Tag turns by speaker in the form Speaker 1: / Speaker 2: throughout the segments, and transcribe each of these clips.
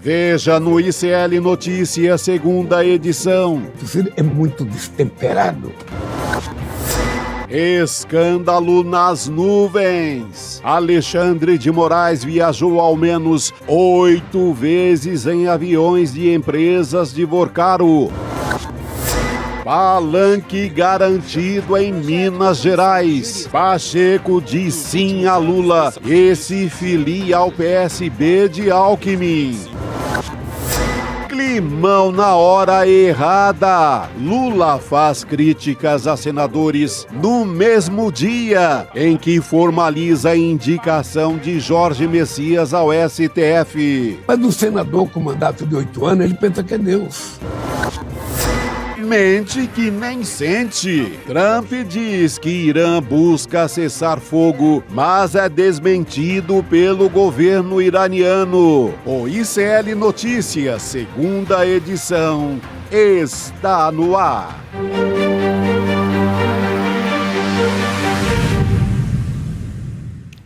Speaker 1: Veja no ICL Notícias, segunda edição.
Speaker 2: Você é muito destemperado.
Speaker 1: Escândalo nas nuvens. Alexandre de Moraes viajou ao menos 8 vezes em aviões de empresas de Vorcaro. Palanque garantido em Minas Gerais. Pacheco diz sim a Lula e se filia ao PSB de Alckmin. Climão na hora errada. Lula faz críticas a senadores no mesmo dia em que formaliza a indicação de Jorge Messias ao STF.
Speaker 2: Mas um senador com mandato de 8 anos, ele pensa que é Deus.
Speaker 1: Mente que nem sente. Trump diz que Irã busca cessar fogo, mas é desmentido pelo governo iraniano. O ICL Notícias, segunda edição, está no ar.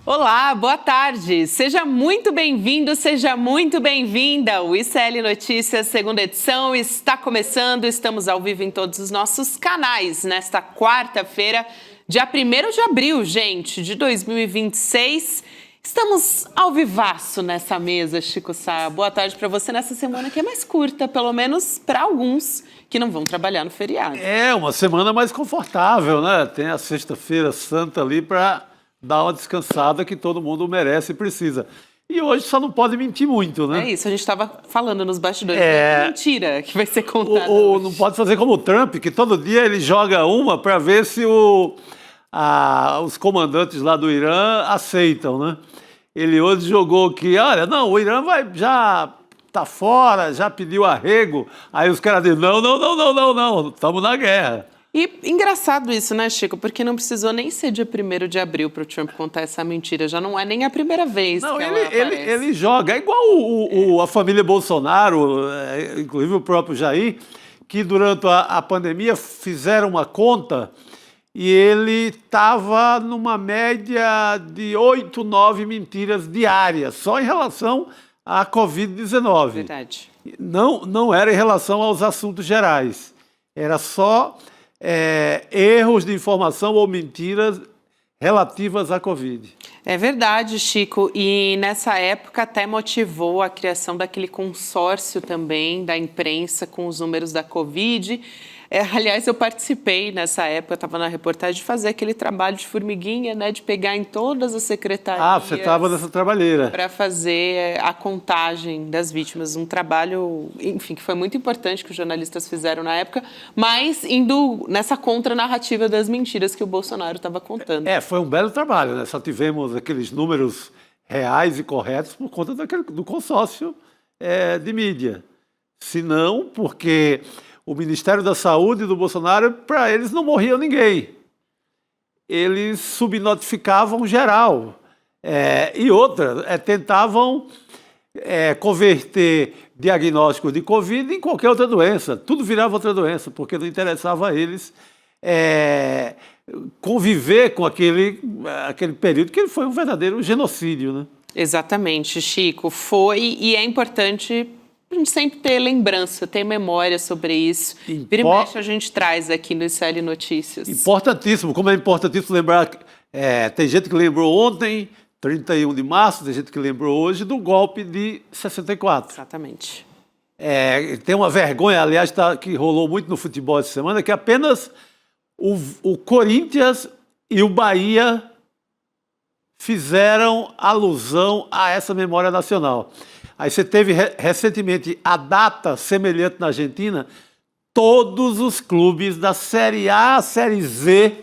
Speaker 3: Olá, boa tarde. Seja muito bem-vindo, seja muito bem-vinda. O ICL Notícias, segunda edição, está começando. Estamos ao vivo em todos os nossos canais nesta quarta-feira, dia 1º de abril, gente, de 2026. Estamos ao vivaço nessa mesa, Chico Sá. Boa tarde para você nessa semana que é mais curta, pelo menos para alguns que não vão trabalhar no feriado.
Speaker 4: É, uma semana mais confortável, né? Tem a sexta-feira santa ali para dar uma descansada que todo mundo merece e precisa. E hoje só não pode mentir muito, né?
Speaker 3: É isso, a gente estava falando nos bastidores. É mentira que vai ser contada
Speaker 4: ou não pode fazer como o Trump, que todo dia ele joga uma para ver se os comandantes lá do Irã aceitam, né? Ele hoje jogou que, olha, não, o Irã já tá fora, já pediu arrego. Aí os caras dizem, não, estamos na guerra.
Speaker 3: E engraçado isso, né, Chico? Porque não precisou nem ser dia 1º de abril para o Trump contar essa mentira. Já não é nem a primeira vez que ela aparece.
Speaker 4: Ele joga. É igual a família Bolsonaro, inclusive o próprio Jair, que durante a pandemia fizeram uma conta e ele estava numa média de 8, 9 mentiras diárias, só em relação à Covid-19.
Speaker 3: Verdade.
Speaker 4: Não era em relação aos assuntos gerais. Era só erros de informação ou mentiras relativas à Covid.
Speaker 3: É verdade, Chico. E nessa época até motivou a criação daquele consórcio também da imprensa com os números da Covid. Aliás, eu participei nessa época, estava na reportagem, de fazer aquele trabalho de formiguinha, né, de pegar em todas as secretarias.
Speaker 4: Ah, você estava nessa trabalheira.
Speaker 3: Para fazer a contagem das vítimas. Um trabalho, enfim, que foi muito importante que os jornalistas fizeram na época, mas indo nessa contranarrativa das mentiras que o Bolsonaro estava contando.
Speaker 4: Foi um belo trabalho, né? Só tivemos aqueles números reais e corretos por conta do consórcio de mídia. Se não, porque o Ministério da Saúde do Bolsonaro, para eles não morria ninguém. Eles subnotificavam geral. E outra, tentavam converter diagnóstico de Covid em qualquer outra doença. Tudo virava outra doença, porque não interessava a eles conviver com aquele período que foi um verdadeiro genocídio, né?
Speaker 3: Exatamente, Chico. Foi, e é importante a gente sempre ter lembrança, ter memória sobre isso. Vira e mexe a gente traz aqui no ICL Notícias.
Speaker 4: Importantíssimo, como é importantíssimo lembrar. Tem gente que lembrou ontem, 31 de março, tem gente que lembrou hoje do golpe de 64.
Speaker 3: Exatamente.
Speaker 4: Tem uma vergonha, aliás, que rolou muito no futebol essa semana, que apenas o Corinthians e o Bahia fizeram alusão a essa memória nacional. Aí você teve recentemente a data semelhante na Argentina, todos os clubes da Série A, Série Z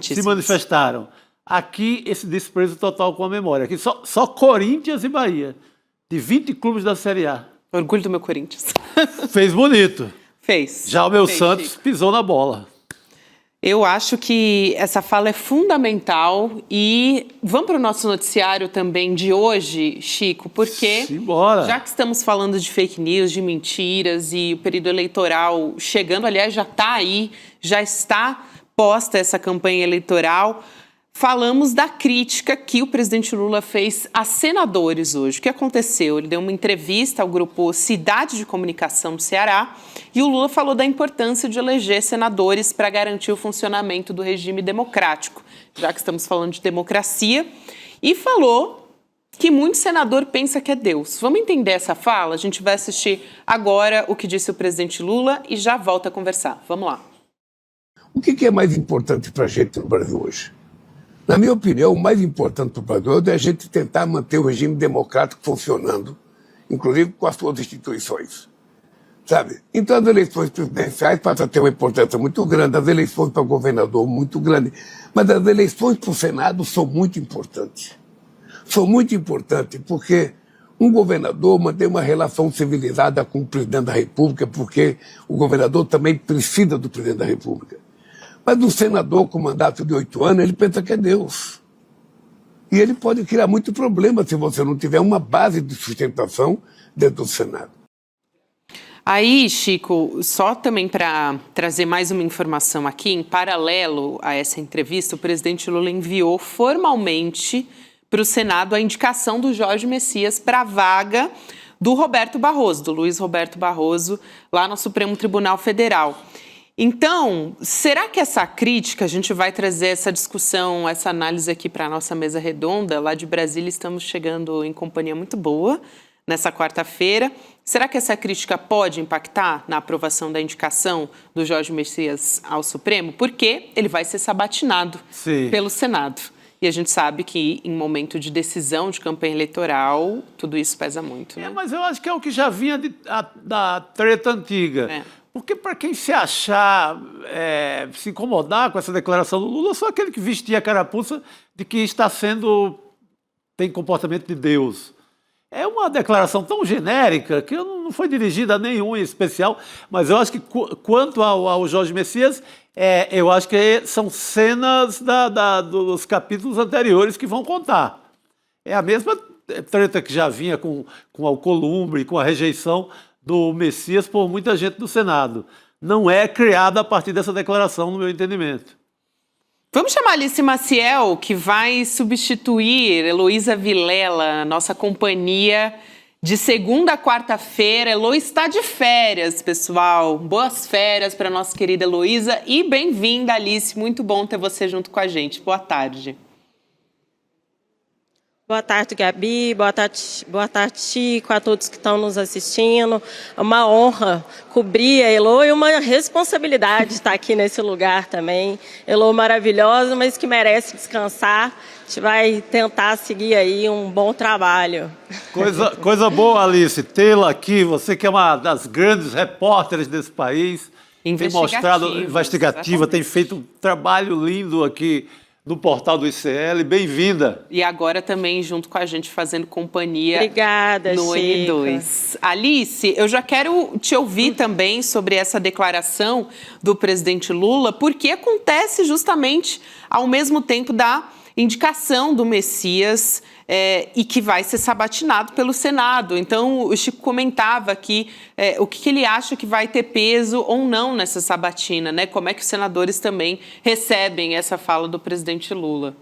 Speaker 4: se manifestaram. Aqui, esse desprezo total com a memória. Aqui só Corinthians e Bahia, de 20 clubes da Série A.
Speaker 3: Orgulho do meu Corinthians.
Speaker 4: Fez bonito.
Speaker 3: Fez.
Speaker 4: Já o meu Santos Chico pisou na bola.
Speaker 3: Eu acho que essa fala é fundamental e vamos para o nosso noticiário também de hoje, Chico, porque
Speaker 4: Simbora.
Speaker 3: Já que estamos falando de fake news, de mentiras e o período eleitoral chegando, aliás, já está aí, já está posta essa campanha eleitoral, falamos da crítica que o presidente Lula fez a senadores hoje. O que aconteceu? Ele deu uma entrevista ao grupo Cidade de Comunicação do Ceará e o Lula falou da importância de eleger senadores para garantir o funcionamento do regime democrático, já que estamos falando de democracia, e falou que muito senador pensa que é Deus. Vamos entender essa fala? A gente vai assistir agora o que disse o presidente Lula e já volta a conversar. Vamos lá.
Speaker 2: O que é mais importante para a gente no Brasil hoje? Na minha opinião, o mais importante para o Brasil é a gente tentar manter o regime democrático funcionando, inclusive com as suas instituições, sabe? Então as eleições presidenciais passam a ter uma importância muito grande, as eleições para governador muito grande, mas as eleições para o Senado são muito importantes. São muito importantes porque um governador mantém uma relação civilizada com o presidente da República, porque o governador também precisa do presidente da República. Mas um senador com mandato de 8 anos, ele pensa que é Deus. E ele pode criar muito problema se você não tiver uma base de sustentação dentro do Senado.
Speaker 3: Aí, Chico, só também para trazer mais uma informação aqui, em paralelo a essa entrevista, o presidente Lula enviou formalmente para o Senado a indicação do Jorge Messias para a vaga do Roberto Barroso, do Luiz Roberto Barroso, lá no Supremo Tribunal Federal. Então, será que essa crítica, a gente vai trazer essa discussão, essa análise aqui para a nossa mesa redonda, lá de Brasília, estamos chegando em companhia muito boa nessa quarta-feira. Será que essa crítica pode impactar na aprovação da indicação do Jorge Messias ao Supremo? Porque ele vai ser sabatinado pelo Senado. E a gente sabe que em momento de decisão de campanha eleitoral, tudo isso pesa muito, né?
Speaker 4: Mas eu acho que é o que já vinha da treta antiga. Porque para quem se achar, se incomodar com essa declaração do Lula, só aquele que vestia a carapuça de que tem comportamento de Deus. É uma declaração tão genérica que não foi dirigida a nenhum em especial, mas eu acho que quanto ao Jorge Messias, eu acho que são cenas dos capítulos anteriores que vão contar. É a mesma treta que já vinha com o Alcolumbre, com a rejeição do Messias por muita gente do Senado. Não é criada a partir dessa declaração, no meu entendimento.
Speaker 3: Vamos chamar a Alice Maciel, que vai substituir Heloísa Vilela, nossa companhia de segunda a quarta-feira. Elo está de férias, pessoal. Boas férias para nossa querida Heloísa e bem-vinda, Alice. Muito bom ter você junto com a gente. Boa tarde.
Speaker 5: Boa tarde, Gabi. Boa tarde, Chico, a todos que estão nos assistindo. É uma honra cobrir a Elo e uma responsabilidade estar aqui nesse lugar também. Elo maravilhosa, mas que descansar. A gente vai tentar seguir aí um bom trabalho.
Speaker 4: Coisa boa, Alice, tê-la aqui. Você que é uma das grandes repórteres desse país. Tem mostrado investigativa, tem feito um trabalho lindo aqui no portal do ICL, bem-vinda.
Speaker 3: E agora também junto com a gente fazendo companhia.
Speaker 5: Obrigada,
Speaker 3: no N2. Alice, eu já quero te ouvir também sobre essa declaração do presidente Lula, porque acontece justamente ao mesmo tempo da indicação do Messias e que vai ser sabatinado pelo Senado. Então, o Chico comentava aqui o que ele acha que vai ter peso ou não nessa sabatina, né? Como é que os senadores também recebem essa fala do presidente Lula?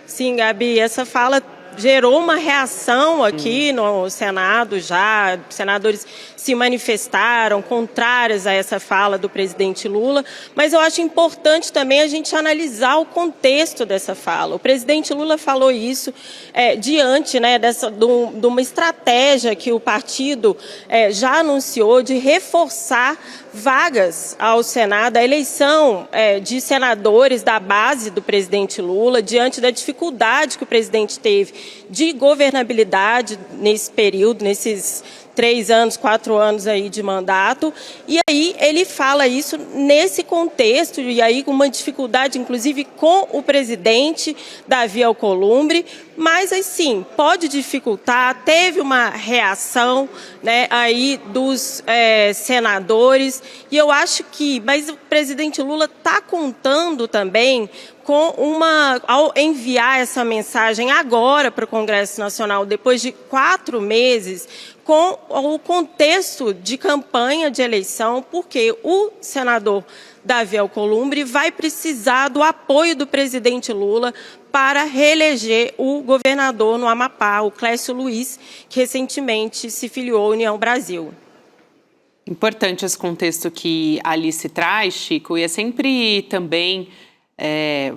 Speaker 5: Sim, Gabi, essa fala gerou uma reação aqui no Senado já. Senadores se manifestaram contrários a essa fala do presidente Lula, mas eu acho importante também a gente analisar o contexto dessa fala. O presidente Lula falou isso diante, né, de uma estratégia que o partido já anunciou de reforçar vagas ao Senado, a eleição de senadores da base do presidente Lula, diante da dificuldade que o presidente teve de governabilidade nesse período, nesses 3 anos, 4 anos aí de mandato, e aí ele fala isso nesse contexto, e aí com uma dificuldade, inclusive, com o presidente Davi Alcolumbre, mas assim, pode dificultar, teve uma reação, né, aí dos senadores, e eu acho que, mas o presidente Lula está contando também ao enviar essa mensagem agora para o Congresso Nacional, depois de 4 meses, com o contexto de campanha de eleição, porque o senador Davi Alcolumbre, vai precisar do apoio do presidente Lula para reeleger o governador no Amapá, o Clécio Luiz, que recentemente se filiou à União Brasil.
Speaker 3: Importante esse contexto que a Alice traz, Chico, e é sempre também,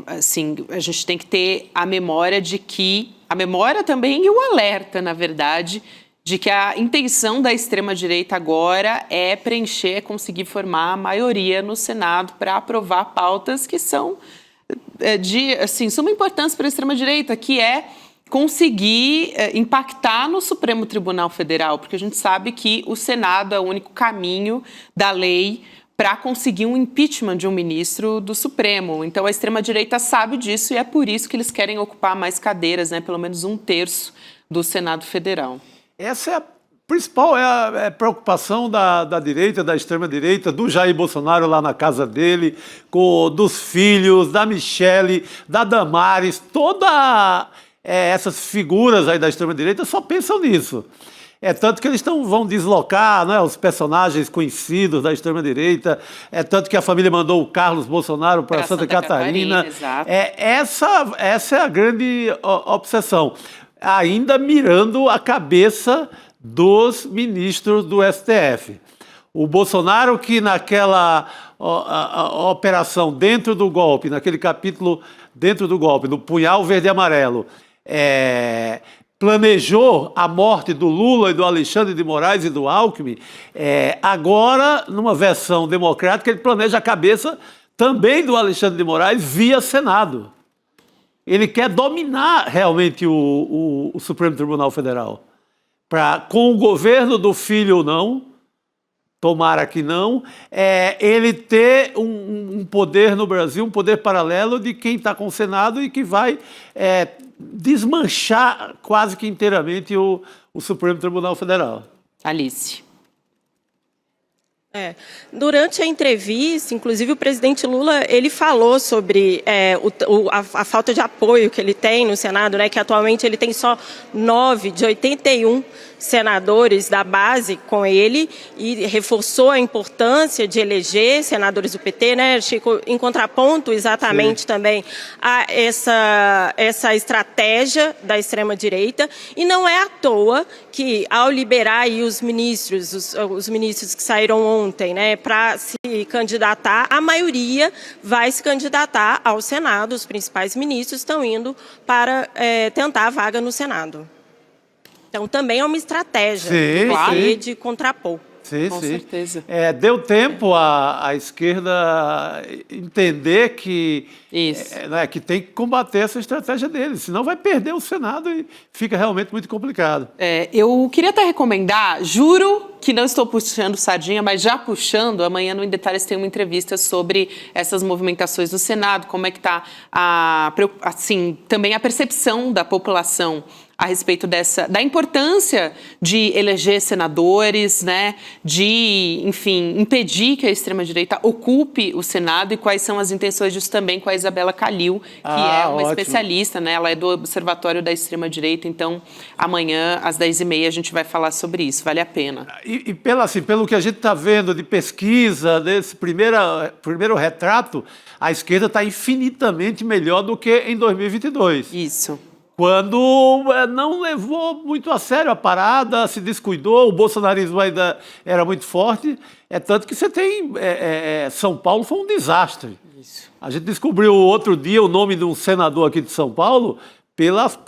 Speaker 3: assim, a gente tem que ter a memória de que, a memória também e o alerta, na verdade, de que a intenção da extrema-direita agora é preencher, é conseguir formar a maioria no Senado para aprovar pautas que são de, assim, suma importância para a extrema-direita, que é conseguir impactar no Supremo Tribunal Federal, porque a gente sabe que o Senado é o único caminho da lei para conseguir um impeachment de um ministro do Supremo. Então, a extrema-direita sabe disso e é por isso que eles querem ocupar mais cadeiras, né, pelo menos 1/3 do Senado Federal.
Speaker 4: Essa é a principal preocupação da direita, da extrema-direita, do Jair Bolsonaro lá na casa dele, dos filhos, da Michele, da Damares, essas figuras aí da extrema-direita só pensam nisso. Tanto que eles vão deslocar, né, os personagens conhecidos da extrema-direita, tanto que a família mandou o Carlos Bolsonaro para Santa Catarina.
Speaker 3: Exato.
Speaker 4: Essa é a grande obsessão. Ainda mirando a cabeça dos ministros do STF. O Bolsonaro, que naquela operação dentro do golpe, naquele capítulo dentro do golpe, no punhal verde e amarelo, planejou a morte do Lula e do Alexandre de Moraes e do Alckmin, agora, numa versão democrática, ele planeja a cabeça também do Alexandre de Moraes via Senado. Ele quer dominar realmente o Supremo Tribunal Federal. Com o governo do filho ou não, tomara que não, ele ter um poder no Brasil, um poder paralelo de quem está com o Senado e que vai desmanchar quase que inteiramente o Supremo Tribunal Federal.
Speaker 3: Alice.
Speaker 5: Durante a entrevista, inclusive o presidente Lula, ele falou sobre a falta de apoio que ele tem no Senado, né, que atualmente ele tem só 9 de 81 senadores da base com ele, e reforçou a importância de eleger senadores do PT, né, Chico, em contraponto exatamente também a essa estratégia da extrema-direita, e não é à toa que, ao liberar aí os ministros que saíram ontem, né, para se candidatar, a maioria vai se candidatar ao Senado, os principais ministros estão indo para tentar a vaga no Senado. Então, também é uma estratégia do PT de contrapor.
Speaker 3: Com certeza.
Speaker 4: Deu tempo à esquerda entender que tem que combater essa estratégia deles, senão vai perder o Senado e fica realmente muito complicado.
Speaker 3: Eu queria até recomendar, juro que não estou puxando sardinha, mas já puxando, amanhã no Em Detalhes tem uma entrevista sobre essas movimentações do Senado, como é que está também a percepção da população a respeito da importância de eleger senadores, né, de, enfim, impedir que a extrema-direita ocupe o Senado, e quais são as intenções disso também com a Isabela Calil, que é uma especialista, né, ela é do Observatório da Extrema-Direita, então amanhã às 10h30 a gente vai falar sobre isso, vale a pena.
Speaker 4: E pelo que a gente está vendo de pesquisa, desse primeiro retrato, a esquerda está infinitamente melhor do que em 2022.
Speaker 3: Isso.
Speaker 4: Quando não levou muito a sério a parada, se descuidou, o bolsonarismo ainda era muito forte, tanto que você tem... São Paulo foi um desastre.
Speaker 3: Isso.
Speaker 4: A gente descobriu outro dia o nome de um senador aqui de São Paulo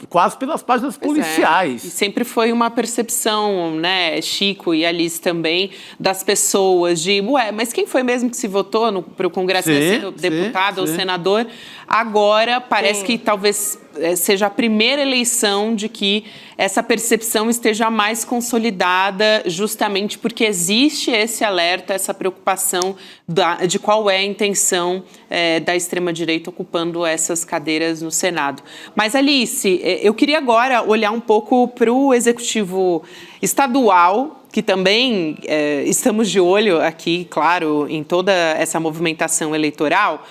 Speaker 4: quase pelas páginas policiais.
Speaker 3: E sempre foi uma percepção, né, Chico e Alice também, das pessoas de, mas quem foi mesmo que se votou para o Congresso, deputado ou senador? Agora parece que talvez seja a primeira eleição de que essa percepção esteja mais consolidada, justamente porque existe esse alerta, essa preocupação de qual é a intenção da extrema-direita ocupando essas cadeiras no Senado. Mas, Alice, eu queria agora olhar um pouco para o Executivo Estadual, que também estamos de olho aqui, claro, em toda essa movimentação eleitoral.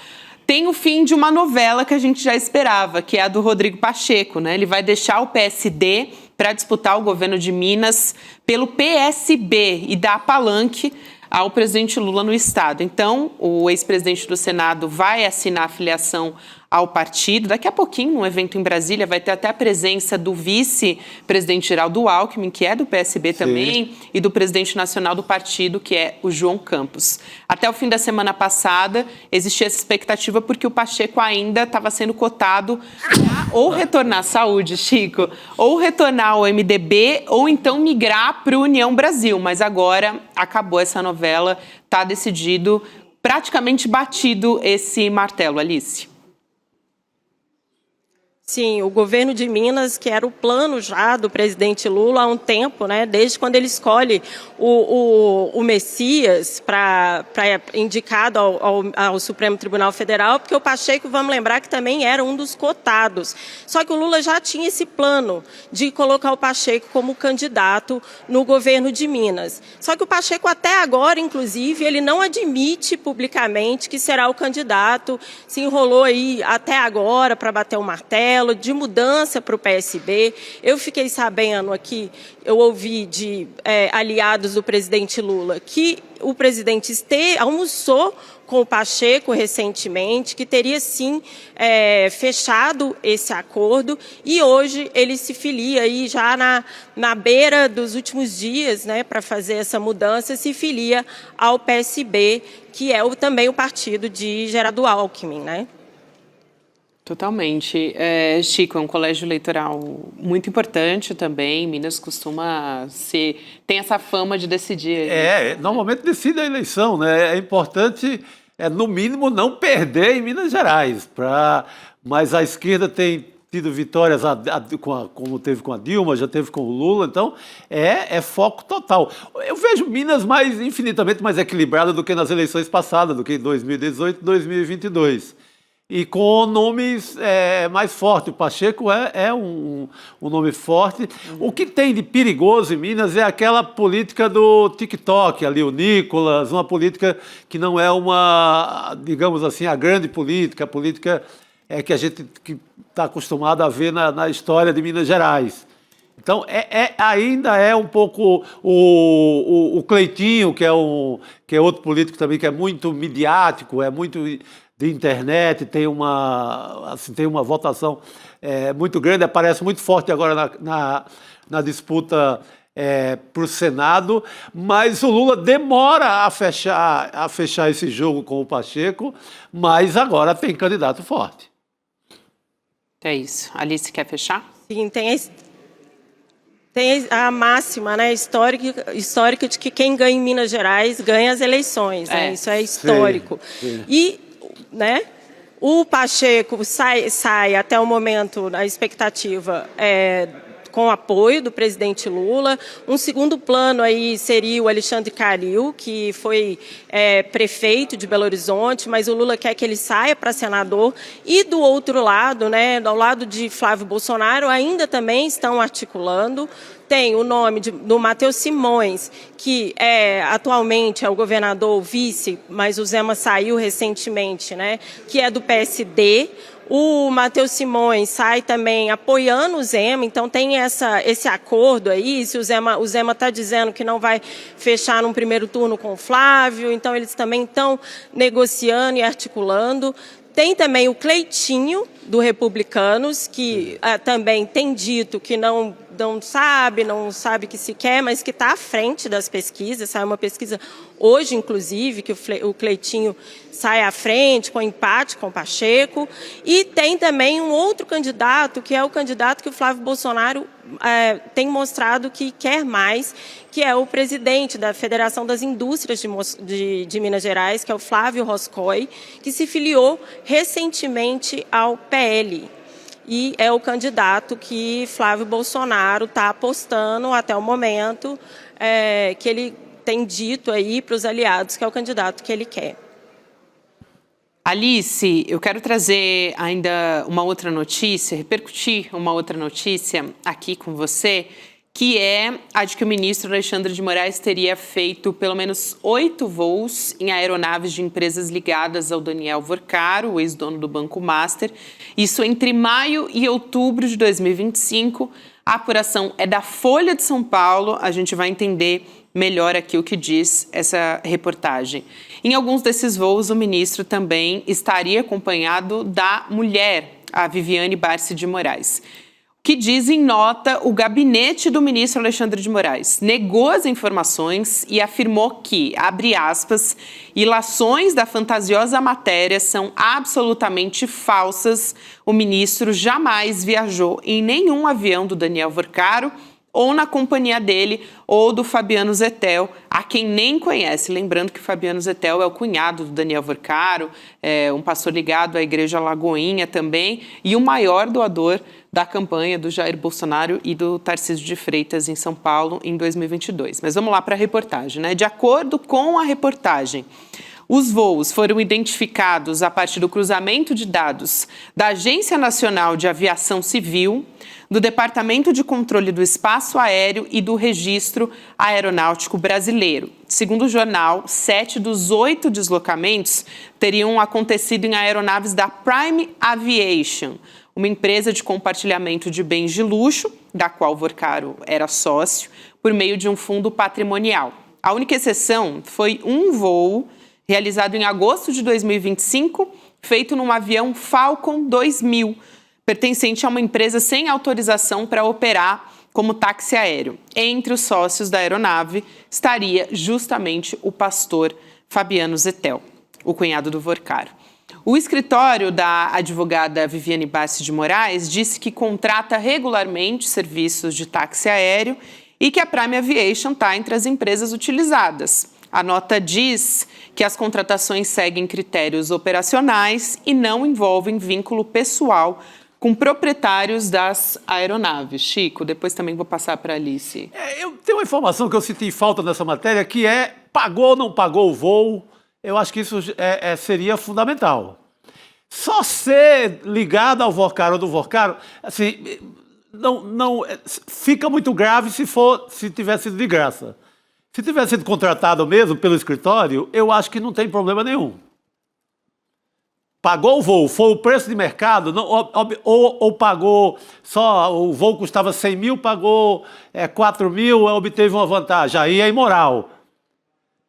Speaker 3: Tem o fim de uma novela que a gente já esperava, que é a do Rodrigo Pacheco, né? Ele vai deixar o PSD para disputar o governo de Minas pelo PSB e dar palanque ao presidente Lula no Estado. Então, o ex-presidente do Senado vai assinar a filiação ao partido. Daqui a pouquinho, num evento em Brasília, vai ter até a presença do vice-presidente Geraldo Alckmin, que é do PSB também, e do presidente nacional do partido, que é o João Campos. Até o fim da semana passada, existia essa expectativa porque o Pacheco ainda estava sendo cotado para ou retornar à saúde, Chico, ou retornar ao MDB, ou então migrar para o União Brasil. Mas agora acabou essa novela, está decidido, praticamente batido esse martelo, Alice.
Speaker 5: Sim, o governo de Minas, que era o plano já do presidente Lula há um tempo, né, desde quando ele escolhe o Messias para indicado ao Supremo Tribunal Federal, porque o Pacheco, vamos lembrar, que também era um dos cotados. Só que o Lula já tinha esse plano de colocar o Pacheco como candidato no governo de Minas. Só que o Pacheco até agora, inclusive, ele não admite publicamente que será o candidato, se enrolou aí até agora para bater o martelo, de mudança para o PSB. Eu fiquei sabendo aqui, eu ouvi de aliados do presidente Lula, que o presidente almoçou com o Pacheco recentemente, que teria sim fechado esse acordo, e hoje ele se filia aí já na beira dos últimos dias, né, para fazer essa mudança, se filia ao PSB, que é também o partido de Geraldo Alckmin, né?
Speaker 3: Totalmente. Chico, é um colégio eleitoral muito importante também. Minas costuma tem essa fama de decidir.
Speaker 4: Normalmente decide a eleição, né? É importante, no mínimo, não perder em Minas Gerais. Mas a esquerda tem tido vitórias, como teve com a Dilma, já teve com o Lula, então é foco total. Eu vejo Minas infinitamente mais equilibrada do que nas eleições passadas, do que em 2018 e 2022. E com nomes mais fortes. O Pacheco é um nome forte. O que tem de perigoso em Minas é aquela política do TikTok, ali o Nicolas, uma política que não é digamos assim, a grande política, a política que a gente está acostumado a ver na história de Minas Gerais. Então, ainda é um pouco o Cleitinho, que é outro político também que é muito midiático, é muito de internet, tem uma votação muito grande, aparece muito forte agora na disputa para o Senado, mas o Lula demora a fechar esse jogo com o Pacheco, mas agora tem candidato forte.
Speaker 3: É isso. Alice, quer fechar?
Speaker 5: Sim, tem a máxima, né, histórica de que quem ganha em Minas Gerais ganha as eleições. Né? Isso é histórico. Sim. E, né, o Pacheco sai até o momento, na expectativa, com o apoio do presidente Lula. Um segundo plano aí seria o Alexandre Calil, que foi prefeito de Belo Horizonte, mas o Lula quer que ele saia para senador. E do outro lado, né, ao lado de Flávio Bolsonaro, ainda também estão articulando. Tem o nome do Matheus Simões, que atualmente é o governador, o vice, mas o Zema saiu recentemente, né, que é do PSD. O Matheus Simões sai também apoiando o Zema, então tem esse acordo aí. Se o Zema está dizendo que não vai fechar num primeiro turno com o Flávio, então eles também estão negociando e articulando. Tem também o Cleitinho, do Republicanos, que também tem dito que não sabe que se quer, mas que está à frente das pesquisas. Saiu uma pesquisa hoje, inclusive, que o Cleitinho sai à frente, com empate com o Pacheco. E tem também um outro candidato, que é o candidato que o Flávio Bolsonaro tem mostrado que quer mais, que é o presidente da Federação das Indústrias de Minas Gerais, que é o Flávio Roscoe, que se filiou recentemente ao PL. E é o candidato que Flávio Bolsonaro está apostando até o momento, que ele tem dito aí para os aliados que é o candidato que ele quer.
Speaker 3: Alice, eu quero trazer ainda uma outra notícia, repercutir uma outra notícia aqui com você, que é a de que o ministro Alexandre de Moraes teria feito pelo menos 8 voos em aeronaves de empresas ligadas ao Daniel Vorcaro, o ex-dono do Banco Master. Isso entre maio e outubro de 2025. A apuração é da Folha de São Paulo. A gente vai entender melhor aqui o que diz essa reportagem. Em alguns desses voos, o ministro também estaria acompanhado da mulher, a Viviane Barsi de Moraes. Que diz em nota, o gabinete do ministro Alexandre de Moraes negou as informações e afirmou que, abre aspas, ilações da fantasiosa matéria são absolutamente falsas. O ministro jamais viajou em nenhum avião do Daniel Vorcaro ou na companhia dele ou do Fabiano Zettel, a quem nem conhece. Lembrando que Fabiano Zettel é o cunhado do Daniel Vorcaro, um pastor ligado à Igreja Lagoinha também, e o maior doador da campanha do Jair Bolsonaro e do Tarcísio de Freitas em São Paulo em 2022. Mas vamos lá para a reportagem, né? De acordo com a reportagem, os voos foram identificados a partir do cruzamento de dados da Agência Nacional de Aviação Civil, do Departamento de Controle do Espaço Aéreo e do Registro Aeronáutico Brasileiro. Segundo o jornal, 7 dos 8 deslocamentos teriam acontecido em aeronaves da Prime Aviation, uma empresa de compartilhamento de bens de luxo, da qual Vorcaro era sócio, por meio de um fundo patrimonial. A única exceção foi um voo realizado em agosto de 2025, feito num avião Falcon 2000, pertencente a uma empresa sem autorização para operar como táxi aéreo. Entre os sócios da aeronave estaria justamente o pastor Fabiano Zettel, o cunhado do Vorcaro. O escritório da advogada Viviane Barsi de Moraes disse que contrata regularmente serviços de táxi aéreo e que a Prime Aviation está entre as empresas utilizadas. A nota diz que as contratações seguem critérios operacionais e não envolvem vínculo pessoal com proprietários das aeronaves. Chico, depois também vou passar para a Alice.
Speaker 4: Eu tenho uma informação que eu senti falta nessa matéria, que é pagou ou não pagou o voo. Eu acho que isso seria fundamental. Só ser ligado ao Vorcaro ou do Vorcaro, assim, não fica muito grave se tivesse sido de graça. Se tivesse sido contratado mesmo pelo escritório, eu acho que não tem problema nenhum. Pagou o voo, foi o preço de mercado, ou pagou só, o voo custava 100 mil, pagou 4 mil, obteve uma vantagem. Aí é imoral.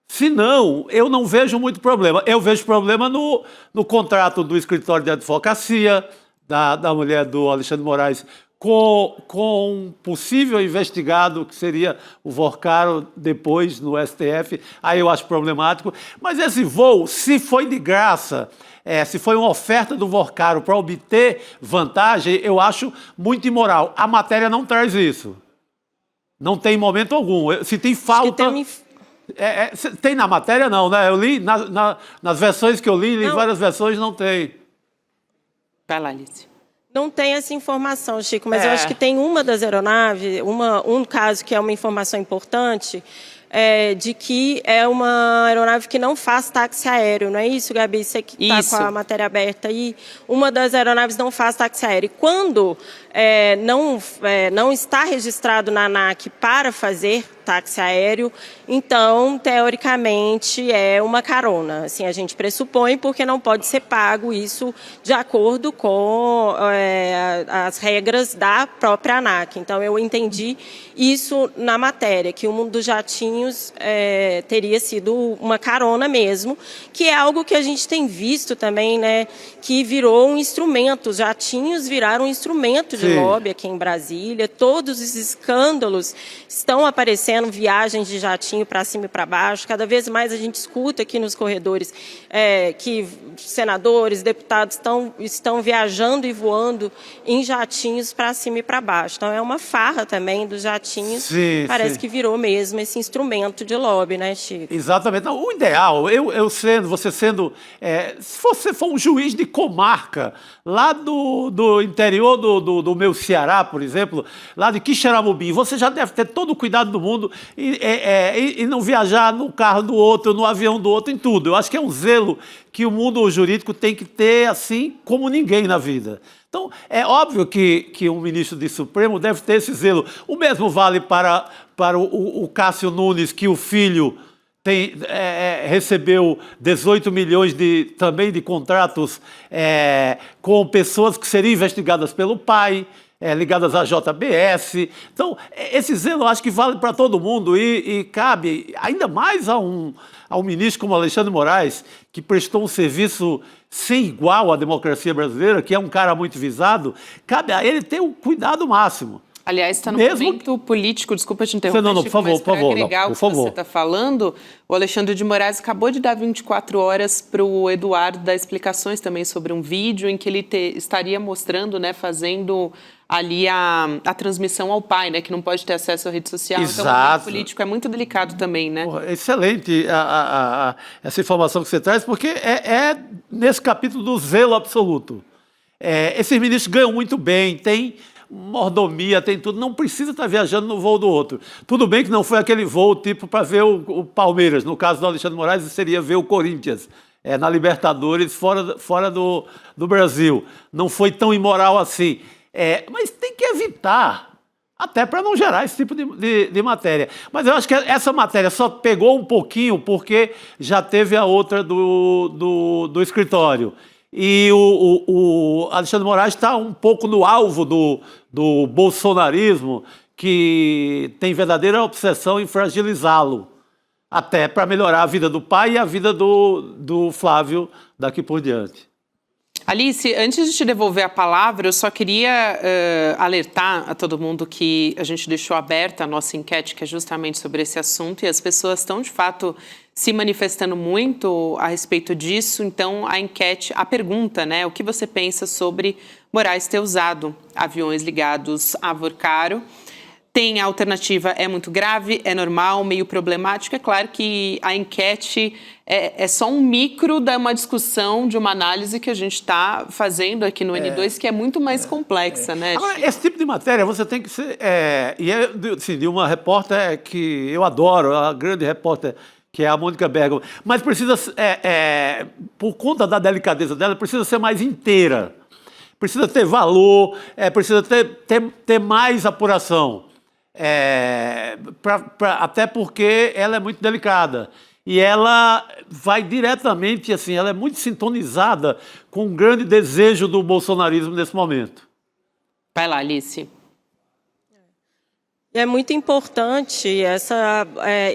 Speaker 4: Se não, eu não vejo muito problema. Eu vejo problema no contrato do escritório de advocacia, da mulher do Alexandre de Moraes, com um possível investigado, que seria o Vorcaro, depois no STF. Aí eu acho problemático. Mas esse voo, se foi de graça, se foi uma oferta do Vorcaro para obter vantagem, eu acho muito imoral. A matéria não traz isso. Não tem momento algum. Se tem falta... Tem na matéria, não, né? Eu li, nas versões que eu li várias versões, não tem.
Speaker 3: Vai lá, Alice.
Speaker 5: Não tem essa informação, Chico, mas eu acho que tem uma das aeronaves, um caso que é uma informação importante, de que é uma aeronave que não faz táxi aéreo, não é isso, Gabi? Você que está com a matéria aberta aí. Uma das aeronaves não faz táxi aéreo. E quando não está registrado na ANAC para fazer táxi aéreo, então, teoricamente, é uma carona. Assim, a gente pressupõe, porque não pode ser pago isso de acordo com as regras da própria ANAC. Então, eu entendi isso na matéria, que o mundo dos jatinhos teria sido uma carona mesmo, que é algo que a gente tem visto também, né, que virou um instrumento. Os jatinhos viraram um instrumento de lobby aqui em Brasília. Todos os escândalos estão aparecendo, viagens de jatinho para cima e para baixo. Cada vez mais a gente escuta aqui nos corredores que senadores, deputados estão viajando e voando em jatinhos para cima e para baixo. Então é uma farra também dos jatinhos. Parece que virou mesmo esse instrumento de lobby, né, Chico?
Speaker 4: Exatamente. Não, o ideal, você sendo, se você for um juiz de comarca, lá do interior do meu Ceará, por exemplo, lá de Quixeramobim, você já deve ter todo o cuidado do mundo e não viajar no carro do outro, no avião do outro, em tudo. Eu acho que é um zelo que o mundo jurídico tem que ter, assim como ninguém na vida. Então, é óbvio que um ministro do Supremo deve ter esse zelo. O mesmo vale para o Cássio Nunes, que o filho recebeu 18 milhões também de contratos com pessoas que seriam investigadas pelo pai. ligadas à JBS. Então, esse zelo eu acho que vale para todo mundo e cabe ainda mais ao ministro como Alexandre Moraes, que prestou um serviço sem igual à democracia brasileira, que é um cara muito visado, cabe a ele ter o cuidado máximo.
Speaker 3: Aliás, está no momento político, desculpa te interromper,
Speaker 4: não,
Speaker 3: Chico, mas para agregar o que você está falando, o Alexandre de Moraes acabou de dar 24 horas para o Eduardo dar explicações também sobre um vídeo em que ele estaria mostrando, né, fazendo ali a transmissão ao pai, né, que não pode ter acesso à rede social.
Speaker 4: Exato.
Speaker 3: Então, o momento político é muito delicado também, né?
Speaker 4: Excelente essa informação que você traz, porque é nesse capítulo do zelo absoluto. Esses ministros ganham muito bem, tem mordomia, tem tudo, não precisa estar viajando no voo do outro. Tudo bem que não foi aquele voo tipo para ver o Palmeiras, no caso do Alexandre Moraes seria ver o Corinthians, na Libertadores, fora do Brasil. Não foi tão imoral assim. Mas tem que evitar, até para não gerar esse tipo de matéria. Mas eu acho que essa matéria só pegou um pouquinho porque já teve a outra do escritório. E o Alexandre Moraes está um pouco no alvo do bolsonarismo, que tem verdadeira obsessão em fragilizá-lo, até para melhorar a vida do pai e a vida do Flávio daqui por diante.
Speaker 3: Alice, antes de te devolver a palavra, eu só queria alertar a todo mundo que a gente deixou aberta a nossa enquete, que é justamente sobre esse assunto, e as pessoas estão, de fato, se manifestando muito a respeito disso. Então, a pergunta, né, o que você pensa sobre Moraes ter usado aviões ligados a Vorcaro? Tem a alternativa, é muito grave, é normal, meio problemático. É claro que a enquete é só um micro de uma discussão, de uma análise que a gente está fazendo aqui no N2, que é muito mais complexa, né?
Speaker 4: Agora, esse tipo de matéria você tem que ser... assim, de uma repórter que eu adoro, a grande repórter, que é a Mônica Bergamo, mas precisa, por conta da delicadeza dela, precisa ser mais inteira. Precisa ter valor, precisa ter mais apuração. Até porque ela é muito delicada e ela vai diretamente, assim, ela é muito sintonizada com um grande desejo do bolsonarismo nesse momento.
Speaker 3: Vai lá, Alice.
Speaker 5: É muito importante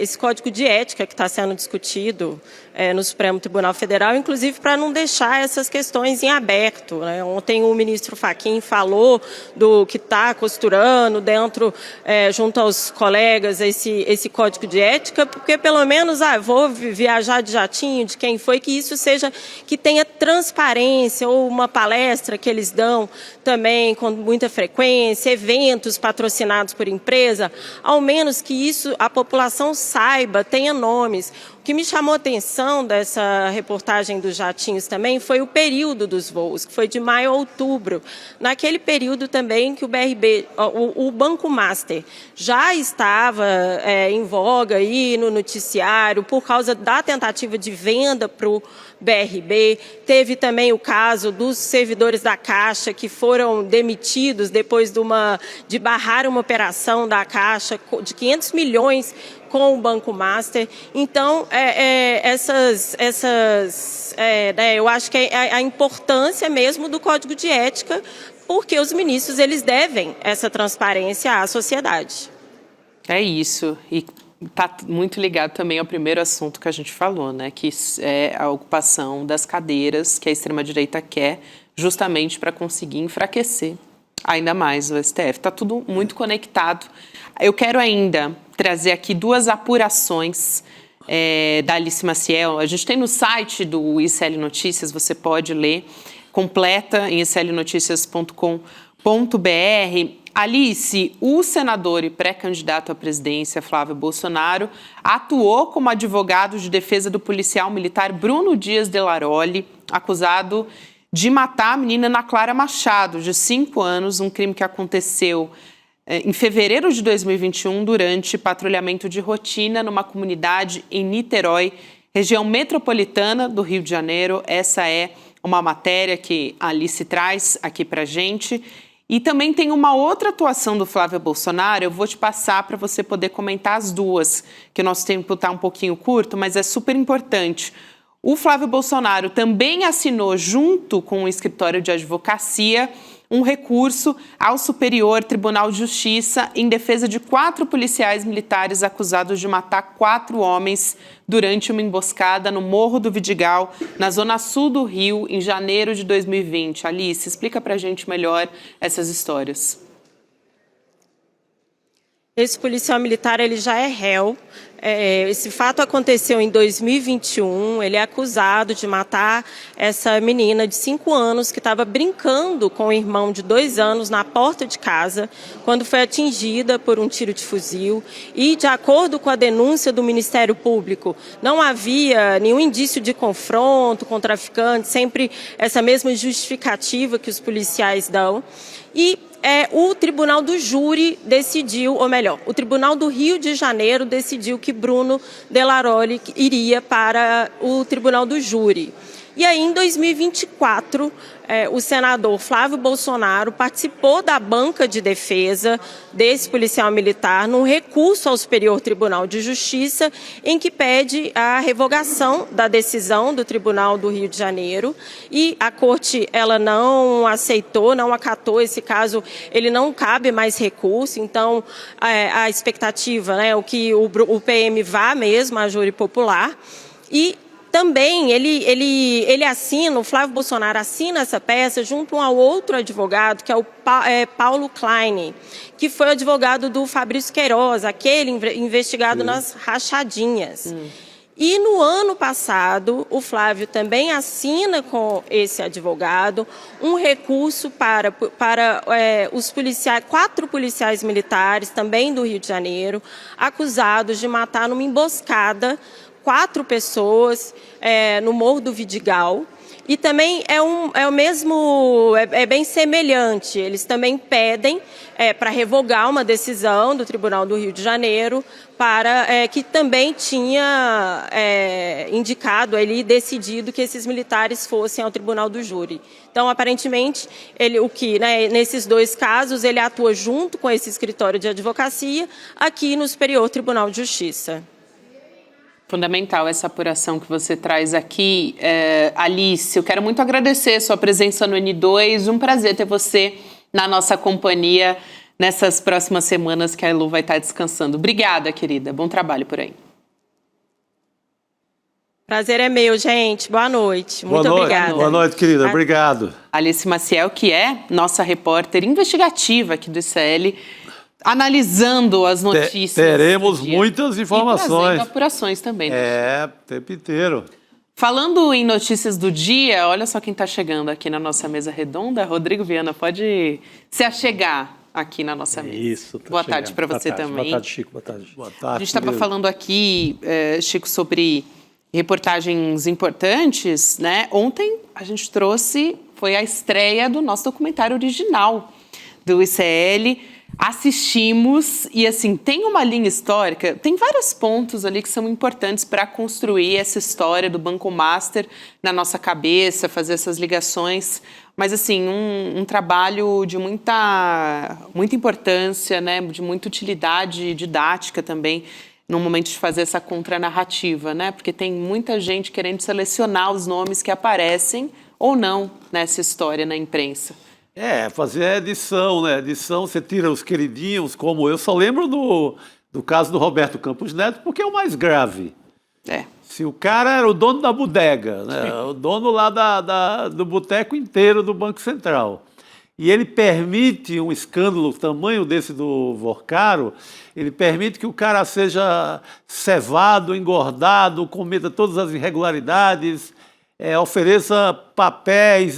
Speaker 5: esse código de ética que está sendo discutido no Supremo Tribunal Federal, inclusive para não deixar essas questões em aberto, né? Ontem o ministro Fachin falou do que está costurando dentro, junto aos colegas, esse código de ética, porque pelo menos, vou viajar de jatinho, de quem foi, que tenha transparência, ou uma palestra que eles dão também com muita frequência, eventos patrocinados por empresa, ao menos que isso a população saiba, tenha nomes. O que me chamou a atenção dessa reportagem dos jatinhos também foi o período dos voos, que foi de maio a outubro. Naquele período também que o BRB, o Banco Master, já estava em voga aí no noticiário por causa da tentativa de venda para o BRB. Teve também o caso dos servidores da Caixa que foram demitidos depois de barrar uma operação da Caixa de 500 milhões com o Banco Master. Então, eu acho que é a importância mesmo do Código de Ética, porque os ministros eles devem essa transparência à sociedade.
Speaker 3: É isso. E está muito ligado também ao primeiro assunto que a gente falou, né? Que é a ocupação das cadeiras que a extrema-direita quer, justamente para conseguir enfraquecer ainda mais o STF. Está tudo muito conectado. Eu quero ainda trazer aqui duas apurações da Alice Maciel. A gente tem no site do ICL Notícias, você pode ler, completa em iclnoticias.com.br. Alice, o senador e pré-candidato à presidência, Flávio Bolsonaro, atuou como advogado de defesa do policial militar Bruno Dias de Laroli, acusado de matar a menina Ana Clara Machado, de 5 anos, um crime que aconteceu em fevereiro de 2021, durante patrulhamento de rotina numa comunidade em Niterói, região metropolitana do Rio de Janeiro. Essa é uma matéria que a Alice traz aqui para a gente. E também tem uma outra atuação do Flávio Bolsonaro, eu vou te passar para você poder comentar as duas, que o nosso tempo está um pouquinho curto, mas é super importante. O Flávio Bolsonaro também assinou, junto com o escritório de advocacia, um recurso ao Superior Tribunal de Justiça em defesa de 4 policiais militares acusados de matar 4 homens durante uma emboscada no Morro do Vidigal, na zona sul do Rio, em janeiro de 2020. Alice, explica pra gente melhor essas histórias.
Speaker 5: Esse policial militar ele já é réu. Esse fato aconteceu em 2021. Ele é acusado de matar essa menina de 5 anos que estava brincando com o irmão de 2 anos na porta de casa, quando foi atingida por um tiro de fuzil. E, de acordo com a denúncia do Ministério Público, não havia nenhum indício de confronto com o traficante, sempre essa mesma justificativa que os policiais dão. E o Tribunal do Júri decidiu, ou melhor, o Tribunal do Rio de Janeiro decidiu que Bruno Delaroli iria para o Tribunal do Júri. E aí, em 2024, o senador Flávio Bolsonaro participou da banca de defesa desse policial militar num recurso ao Superior Tribunal de Justiça, em que pede a revogação da decisão do Tribunal do Rio de Janeiro. E a Corte ela não aceitou, não acatou esse caso, ele não cabe mais recurso. Então, a expectativa, né, que o PM vá mesmo à júri popular. E também ele assina, o Flávio Bolsonaro assina essa peça junto ao outro advogado, que é o Paulo Klein, que foi o advogado do Fabrício Queiroz, aquele investigado nas rachadinhas. E no ano passado, o Flávio também assina com esse advogado um recurso para os 4 policiais militares, também do Rio de Janeiro, acusados de matar numa emboscada 4 pessoas no Morro do Vidigal. E também é bem semelhante. Eles também pedem para revogar uma decisão do Tribunal do Rio de Janeiro, que também tinha indicado ali, decidido que esses militares fossem ao Tribunal do Júri. Então, aparentemente, nesses 2 casos, ele atua junto com esse escritório de advocacia aqui no Superior Tribunal de Justiça.
Speaker 3: Fundamental essa apuração que você traz aqui. Alice, eu quero muito agradecer a sua presença no N2. Um prazer ter você na nossa companhia nessas próximas semanas que a Elu vai estar descansando. Obrigada, querida. Bom trabalho por aí.
Speaker 5: Prazer é meu, gente. Boa noite. Muito obrigada.
Speaker 4: Boa noite, querida. Obrigado.
Speaker 3: Alice Maciel, que é nossa repórter investigativa aqui do ICL, analisando as notícias.
Speaker 4: Teremos muitas informações.
Speaker 3: E trazendo apurações também.
Speaker 4: O tempo inteiro.
Speaker 3: Falando em notícias do dia, olha só quem está chegando aqui na nossa mesa redonda. Rodrigo Viana, pode se achegar aqui na nossa mesa.
Speaker 6: Isso.
Speaker 3: Boa tarde para você também.
Speaker 6: Boa tarde, Chico. Boa tarde.
Speaker 4: Boa tarde.
Speaker 3: A gente estava falando aqui, Chico, sobre reportagens importantes, né? Ontem a gente foi a estreia do nosso documentário original do ICL. Assistimos e, assim, tem uma linha histórica, tem vários pontos ali que são importantes para construir essa história do Banco Master na nossa cabeça, fazer essas ligações, mas, assim, um trabalho de muita importância, né, de muita utilidade didática também, no momento de fazer essa contranarrativa, né, porque tem muita gente querendo selecionar os nomes que aparecem ou não nessa história na imprensa.
Speaker 4: Fazer a edição, né? Edição, você tira os queridinhos, como eu só lembro do caso do Roberto Campos Neto, porque é o mais grave. Se o cara era o dono da bodega, né? O dono lá do boteco inteiro do Banco Central, e ele permite um escândalo tamanho desse do Vorcaro, ele permite que o cara seja cevado, engordado, cometa todas as irregularidades, ofereça papéis,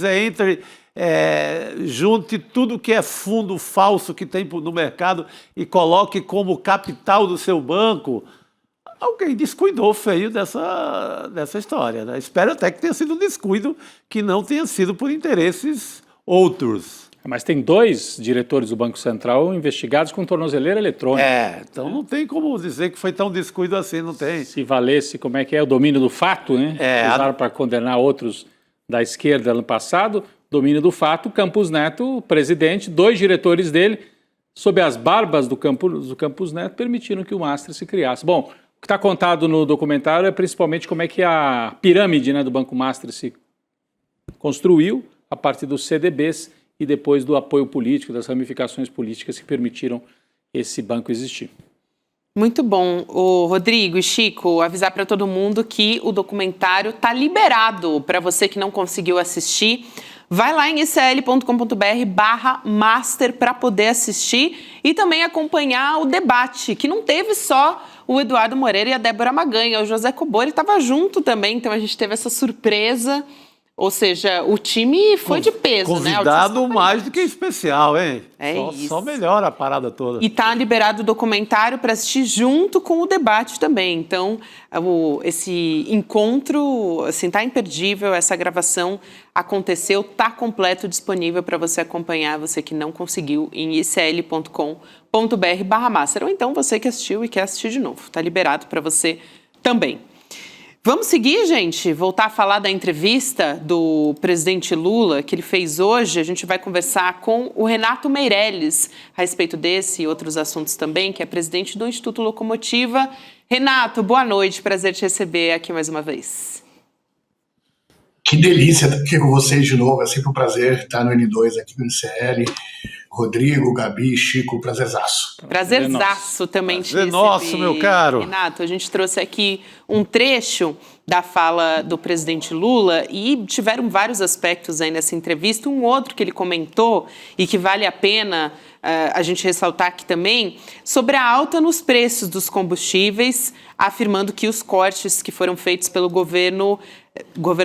Speaker 4: junte tudo que é fundo falso que tem no mercado e coloque como capital do seu banco. Alguém descuidou feio dessa história, né? Espero até que tenha sido um descuido, que não tenha sido por interesses outros.
Speaker 6: Mas tem 2 diretores do Banco Central investigados com tornozeleira eletrônica.
Speaker 4: Então não tem como dizer que foi tão descuido assim, não tem.
Speaker 6: Se valesse, como é que é, o domínio do fato, né? Usaram para condenar outros da esquerda no passado. Domínio do fato, Campos Neto, presidente, 2 diretores dele, sob as barbas do Campos Neto, permitiram que o Master se criasse. Bom, o que está contado no documentário é principalmente como é que a pirâmide, né, do Banco Master se construiu a partir dos CDBs e depois do apoio político, das ramificações políticas que permitiram esse banco existir.
Speaker 3: Muito bom. O Rodrigo e Chico, avisar para todo mundo que o documentário está liberado para você que não conseguiu assistir. Vai lá em icl.com.br/master para poder assistir e também acompanhar o debate, que não teve só o Eduardo Moreira e a Débora Maganha, o José Cobori estava junto também, então a gente teve essa surpresa. Ou seja, o time foi de peso,
Speaker 4: convidado, né? Mais do que especial, hein?
Speaker 3: Isso.
Speaker 4: Só melhora a parada toda.
Speaker 3: E está liberado o documentário para assistir junto com o debate também. Então, esse encontro, assim, tá imperdível. Essa gravação aconteceu, tá completo, disponível para você acompanhar, você que não conseguiu, em icl.com.br/master. Ou então você que assistiu e quer assistir de novo. Tá liberado para você também. Vamos seguir, gente? Voltar a falar da entrevista do presidente Lula que ele fez hoje. A gente vai conversar com o Renato Meirelles a respeito desse e outros assuntos também, que é presidente do Instituto Locomotiva. Renato, boa noite. Prazer te receber aqui mais uma vez.
Speaker 7: Que delícia estar aqui com vocês de novo. É sempre um prazer estar no N2 aqui no ICL. Rodrigo, Gabi, Chico, prazerzaço.
Speaker 3: Prazerzaço também te receber.
Speaker 4: Nosso, meu caro.
Speaker 3: Renato, a gente trouxe aqui um trecho da fala do presidente Lula e tiveram vários aspectos aí nessa entrevista. Um outro que ele comentou e que vale a pena a gente ressaltar aqui também, sobre a alta nos preços dos combustíveis, afirmando que os cortes que foram feitos pelo governo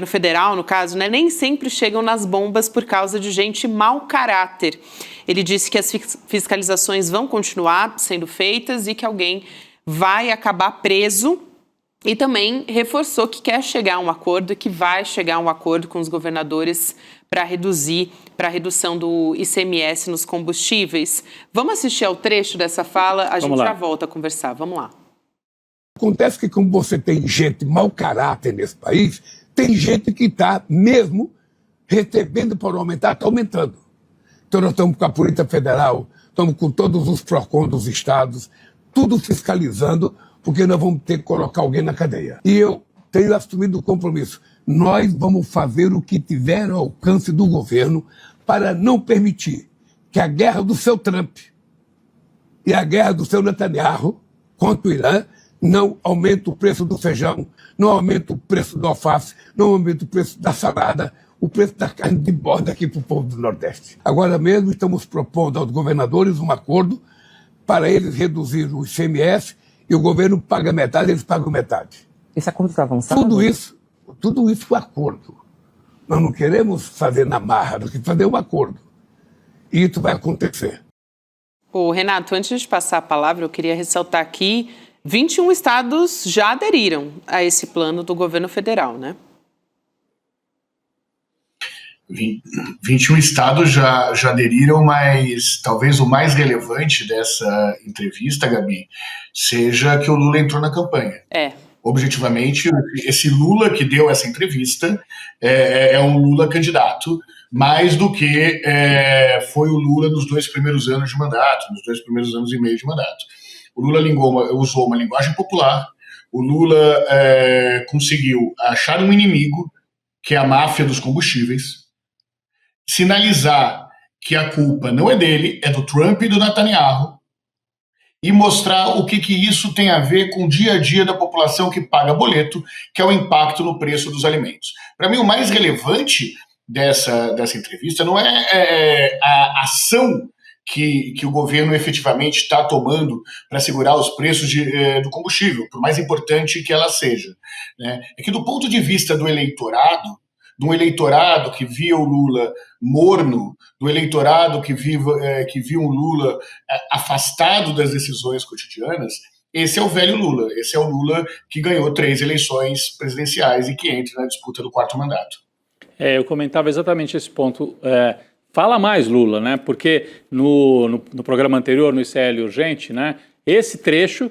Speaker 3: federal, no caso, né, nem sempre chegam nas bombas por causa de gente mau caráter. Ele disse que as fiscalizações vão continuar sendo feitas e que alguém vai acabar preso, e também reforçou que quer chegar a um acordo e que vai chegar a um acordo com os governadores para a redução do ICMS nos combustíveis. Vamos assistir ao trecho dessa fala, a gente já volta a conversar. Vamos lá.
Speaker 2: Acontece que, como você tem gente mau caráter nesse país, tem gente que está mesmo recebendo por aumentar, está aumentando. Então nós estamos com a Polícia Federal, estamos com todos os PROCON dos estados, tudo fiscalizando, porque nós vamos ter que colocar alguém na cadeia. E eu tenho assumido o compromisso. Nós vamos fazer o que tiver ao alcance do governo para não permitir que a guerra do seu Trump e a guerra do seu Netanyahu contra o Irã não aumente o preço do feijão, não aumente o preço do alface, não aumente o preço da salada, o preço da carne de borda aqui para o povo do Nordeste. Agora mesmo estamos propondo aos governadores um acordo para eles reduzir o ICMS e o governo paga metade, eles pagam metade.
Speaker 8: Esse acordo está avançado?
Speaker 2: Tudo isso foi acordo. Nós não queremos fazer na marra, nós queremos fazer um acordo. E isso vai acontecer.
Speaker 3: Renato, antes de passar a palavra, eu queria ressaltar aqui, 21 estados já aderiram a esse plano do governo federal, né?
Speaker 7: 21 estados já aderiram, mas talvez o mais relevante dessa entrevista, Gabi, seja que o Lula entrou na campanha. Objetivamente, esse Lula que deu essa entrevista é um Lula candidato, mais do que foi o Lula nos 2 primeiros anos de mandato, nos 2 primeiros anos e meio de mandato. O Lula usou uma linguagem popular, o Lula conseguiu achar um inimigo, que é a máfia dos combustíveis, sinalizar que a culpa não é dele, é do Trump e do Netanyahu, e mostrar o que isso tem a ver com o dia a dia da população que paga boleto, que é o impacto no preço dos alimentos. Para mim, o mais relevante dessa entrevista não é a ação que o governo efetivamente está tomando para segurar os preços do combustível, por mais importante que ela seja, né? É que do ponto de vista do eleitorado, de um eleitorado que via o Lula morno, do eleitorado que viu um Lula afastado das decisões cotidianas, esse é o velho Lula, esse é o Lula que ganhou 3 eleições presidenciais e que entra na disputa do 4º mandato.
Speaker 6: Eu comentava exatamente esse ponto. Fala mais, Lula, né? Porque no programa anterior, no ICL Urgente, né, esse trecho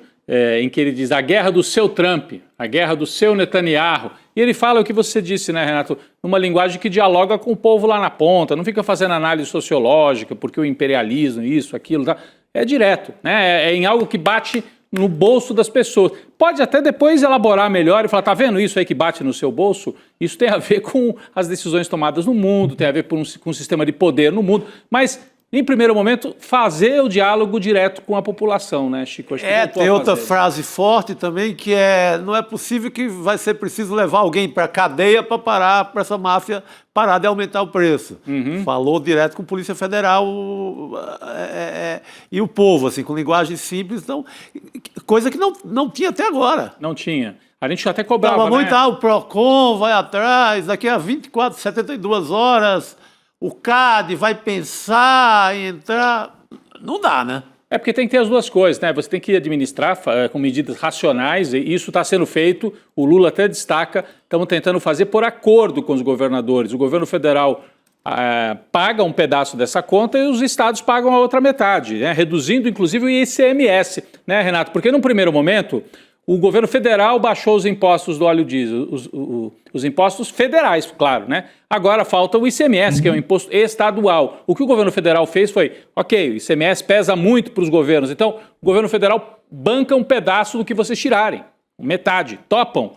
Speaker 6: em que ele diz a guerra do seu Trump, a guerra do seu Netanyahu, e ele fala o que você disse, né, Renato, numa linguagem que dialoga com o povo lá na ponta, não fica fazendo análise sociológica, porque o imperialismo, isso, aquilo, tá, é direto, né, é em algo que bate no bolso das pessoas. Pode até depois elaborar melhor e falar, tá vendo isso aí que bate no seu bolso? Isso tem a ver com as decisões tomadas no mundo, tem a ver com um sistema de poder no mundo, mas, em primeiro momento, fazer o diálogo direto com a população, né, Chico? Acho que
Speaker 4: tem outra frase forte também, que não é possível que vai ser preciso levar alguém para a cadeia para parar, para essa máfia parar de aumentar o preço. Falou direto com a Polícia Federal e o povo, assim, com linguagem simples, então, coisa que não tinha até agora.
Speaker 6: Não tinha. A gente até cobrava,
Speaker 4: Tava muito,
Speaker 6: né?
Speaker 4: o PROCON vai atrás, daqui a 24, 72 horas... O CAD vai pensar em entrar... Não dá, né?
Speaker 6: É porque tem que ter as duas coisas, né? Você tem que administrar com medidas racionais, e isso está sendo feito, o Lula até destaca, estamos tentando fazer por acordo com os governadores. O governo federal paga um pedaço dessa conta e os estados pagam a outra metade, né? Reduzindo, inclusive, o ICMS, né, Renato? Porque, num primeiro momento, o governo federal baixou os impostos do óleo diesel, os impostos federais, claro, né? Agora falta o ICMS, que é um imposto estadual. O que o governo federal fez foi, ok, o ICMS pesa muito para os governos, então o governo federal banca um pedaço do que vocês tirarem, metade, topam,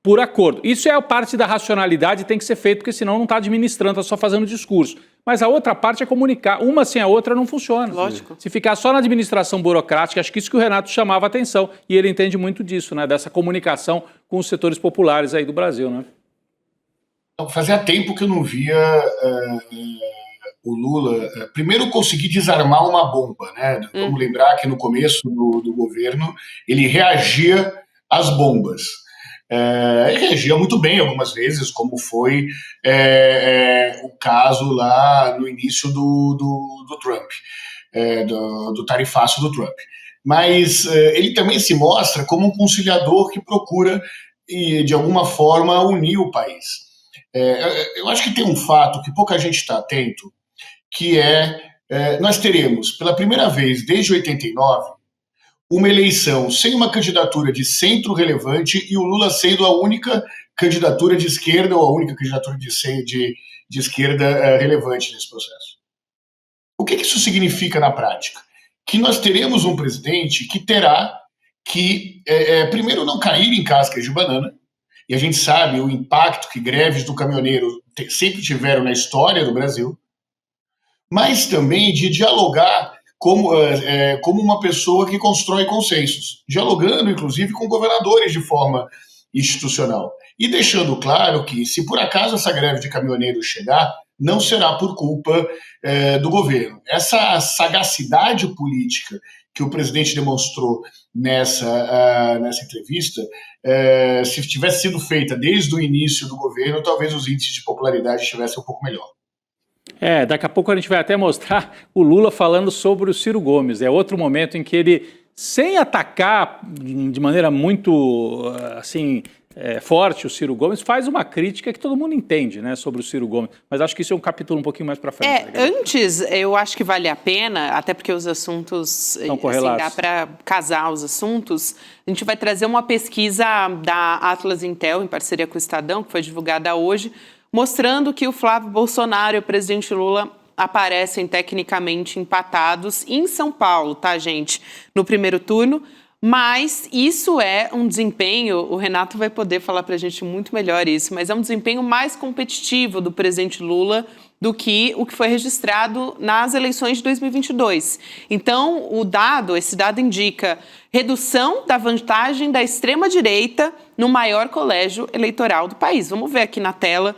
Speaker 6: por acordo. Isso é a parte da racionalidade, tem que ser feito, porque senão não está administrando, está só fazendo discurso. Mas a outra parte é comunicar. Uma sem a outra não funciona.
Speaker 3: Lógico.
Speaker 6: Se ficar só na administração burocrática, acho que isso que o Renato chamava a atenção. E ele entende muito disso, né? Dessa comunicação com os setores populares aí do Brasil, né?
Speaker 7: Fazia tempo que eu não via o Lula, primeiro, conseguir desarmar uma bomba, né? Vamos lembrar que no começo do governo ele reagia às bombas. Ele reagia muito bem algumas vezes, como foi o caso lá no início do Trump, do tarifaço do Trump. Mas ele também se mostra como um conciliador que procura, de alguma forma, unir o país. Eu acho que tem um fato que pouca gente está atento, que nós teremos, pela primeira vez desde 89, uma eleição sem uma candidatura de centro relevante e o Lula sendo a única candidatura de esquerda ou a única candidatura de esquerda relevante nesse processo. O que isso significa na prática? Que nós teremos um presidente que terá que, primeiro, não cair em cascas de banana, e a gente sabe o impacto que greves do caminhoneiro sempre tiveram na história do Brasil, mas também de dialogar como uma pessoa que constrói consensos, dialogando, inclusive, com governadores de forma institucional. E deixando claro que, se por acaso essa greve de caminhoneiros chegar, não será por culpa do governo. Essa sagacidade política que o presidente demonstrou nessa entrevista, se tivesse sido feita desde o início do governo, talvez os índices de popularidade estivessem um pouco melhor.
Speaker 6: Daqui a pouco a gente vai até mostrar o Lula falando sobre o Ciro Gomes. É outro momento em que ele, sem atacar de maneira muito assim forte o Ciro Gomes, faz uma crítica que todo mundo entende, né, sobre o Ciro Gomes. Mas acho que isso é um capítulo um pouquinho mais para frente.
Speaker 3: Antes, eu acho que vale a pena, até porque os assuntos, assim, dá para casar os assuntos, a gente vai trazer uma pesquisa da Atlas Intel, em parceria com o Estadão, que foi divulgada hoje, mostrando que o Flávio Bolsonaro e o presidente Lula aparecem tecnicamente empatados em São Paulo, tá, gente? No primeiro turno, mas isso é um desempenho, o Renato vai poder falar pra gente muito melhor isso, mas é um desempenho mais competitivo do presidente Lula do que o que foi registrado nas eleições de 2022. Então, esse dado indica redução da vantagem da extrema-direita no maior colégio eleitoral do país. Vamos ver aqui na tela.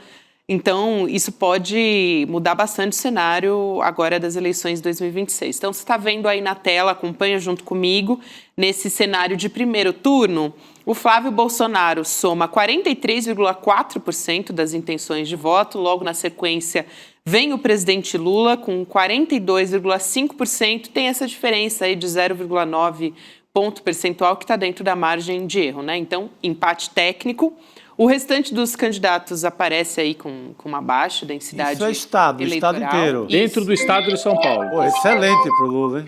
Speaker 3: Então, isso pode mudar bastante o cenário agora das eleições de 2026. Então, você está vendo aí na tela, acompanha junto comigo, nesse cenário de primeiro turno, o Flávio Bolsonaro soma 43,4% das intenções de voto, logo na sequência vem o presidente Lula com 42,5%, tem essa diferença aí de 0,9 ponto percentual que está dentro da margem de erro, né? Então, empate técnico. O restante dos candidatos aparece aí com uma baixa densidade eleitoral. Isso
Speaker 4: é o estado inteiro.
Speaker 6: Dentro do estado de São Paulo.
Speaker 4: Excelente para o Lula, hein?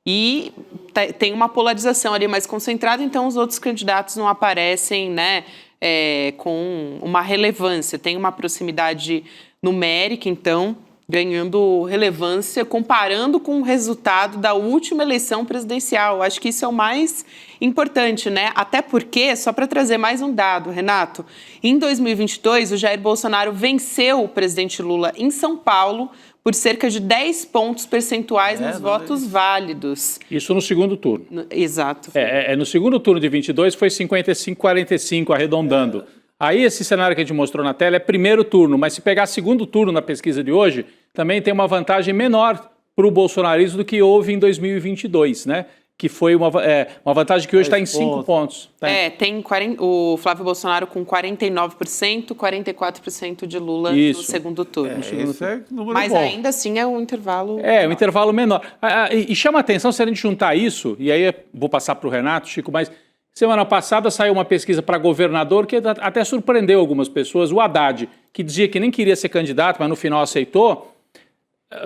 Speaker 3: E tem uma polarização ali mais concentrada, então os outros candidatos não aparecem, né, com uma relevância. Tem uma proximidade numérica, então, ganhando relevância, comparando com o resultado da última eleição presidencial. Acho que isso é o mais importante, né? Até porque, só para trazer mais um dado, Renato, em 2022, o Jair Bolsonaro venceu o presidente Lula em São Paulo por cerca de 10 pontos percentuais nos votos válidos.
Speaker 6: Isso no segundo turno.
Speaker 3: Exato.
Speaker 6: No segundo turno de 22 foi 55-45, arredondando. Aí esse cenário que a gente mostrou na tela é primeiro turno, mas se pegar segundo turno na pesquisa de hoje, também tem uma vantagem menor para o bolsonarismo do que houve em 2022, né? Que foi uma vantagem que hoje está em 5 pontos.
Speaker 3: O Flávio Bolsonaro com 49%, 44% de Lula no segundo turno. Mas bom. Ainda assim é um intervalo...
Speaker 6: um intervalo menor. E chama a atenção se a gente juntar isso, e aí vou passar para o Renato, Chico, mas semana passada saiu uma pesquisa para governador que até surpreendeu algumas pessoas. O Haddad, que dizia que nem queria ser candidato, mas no final aceitou,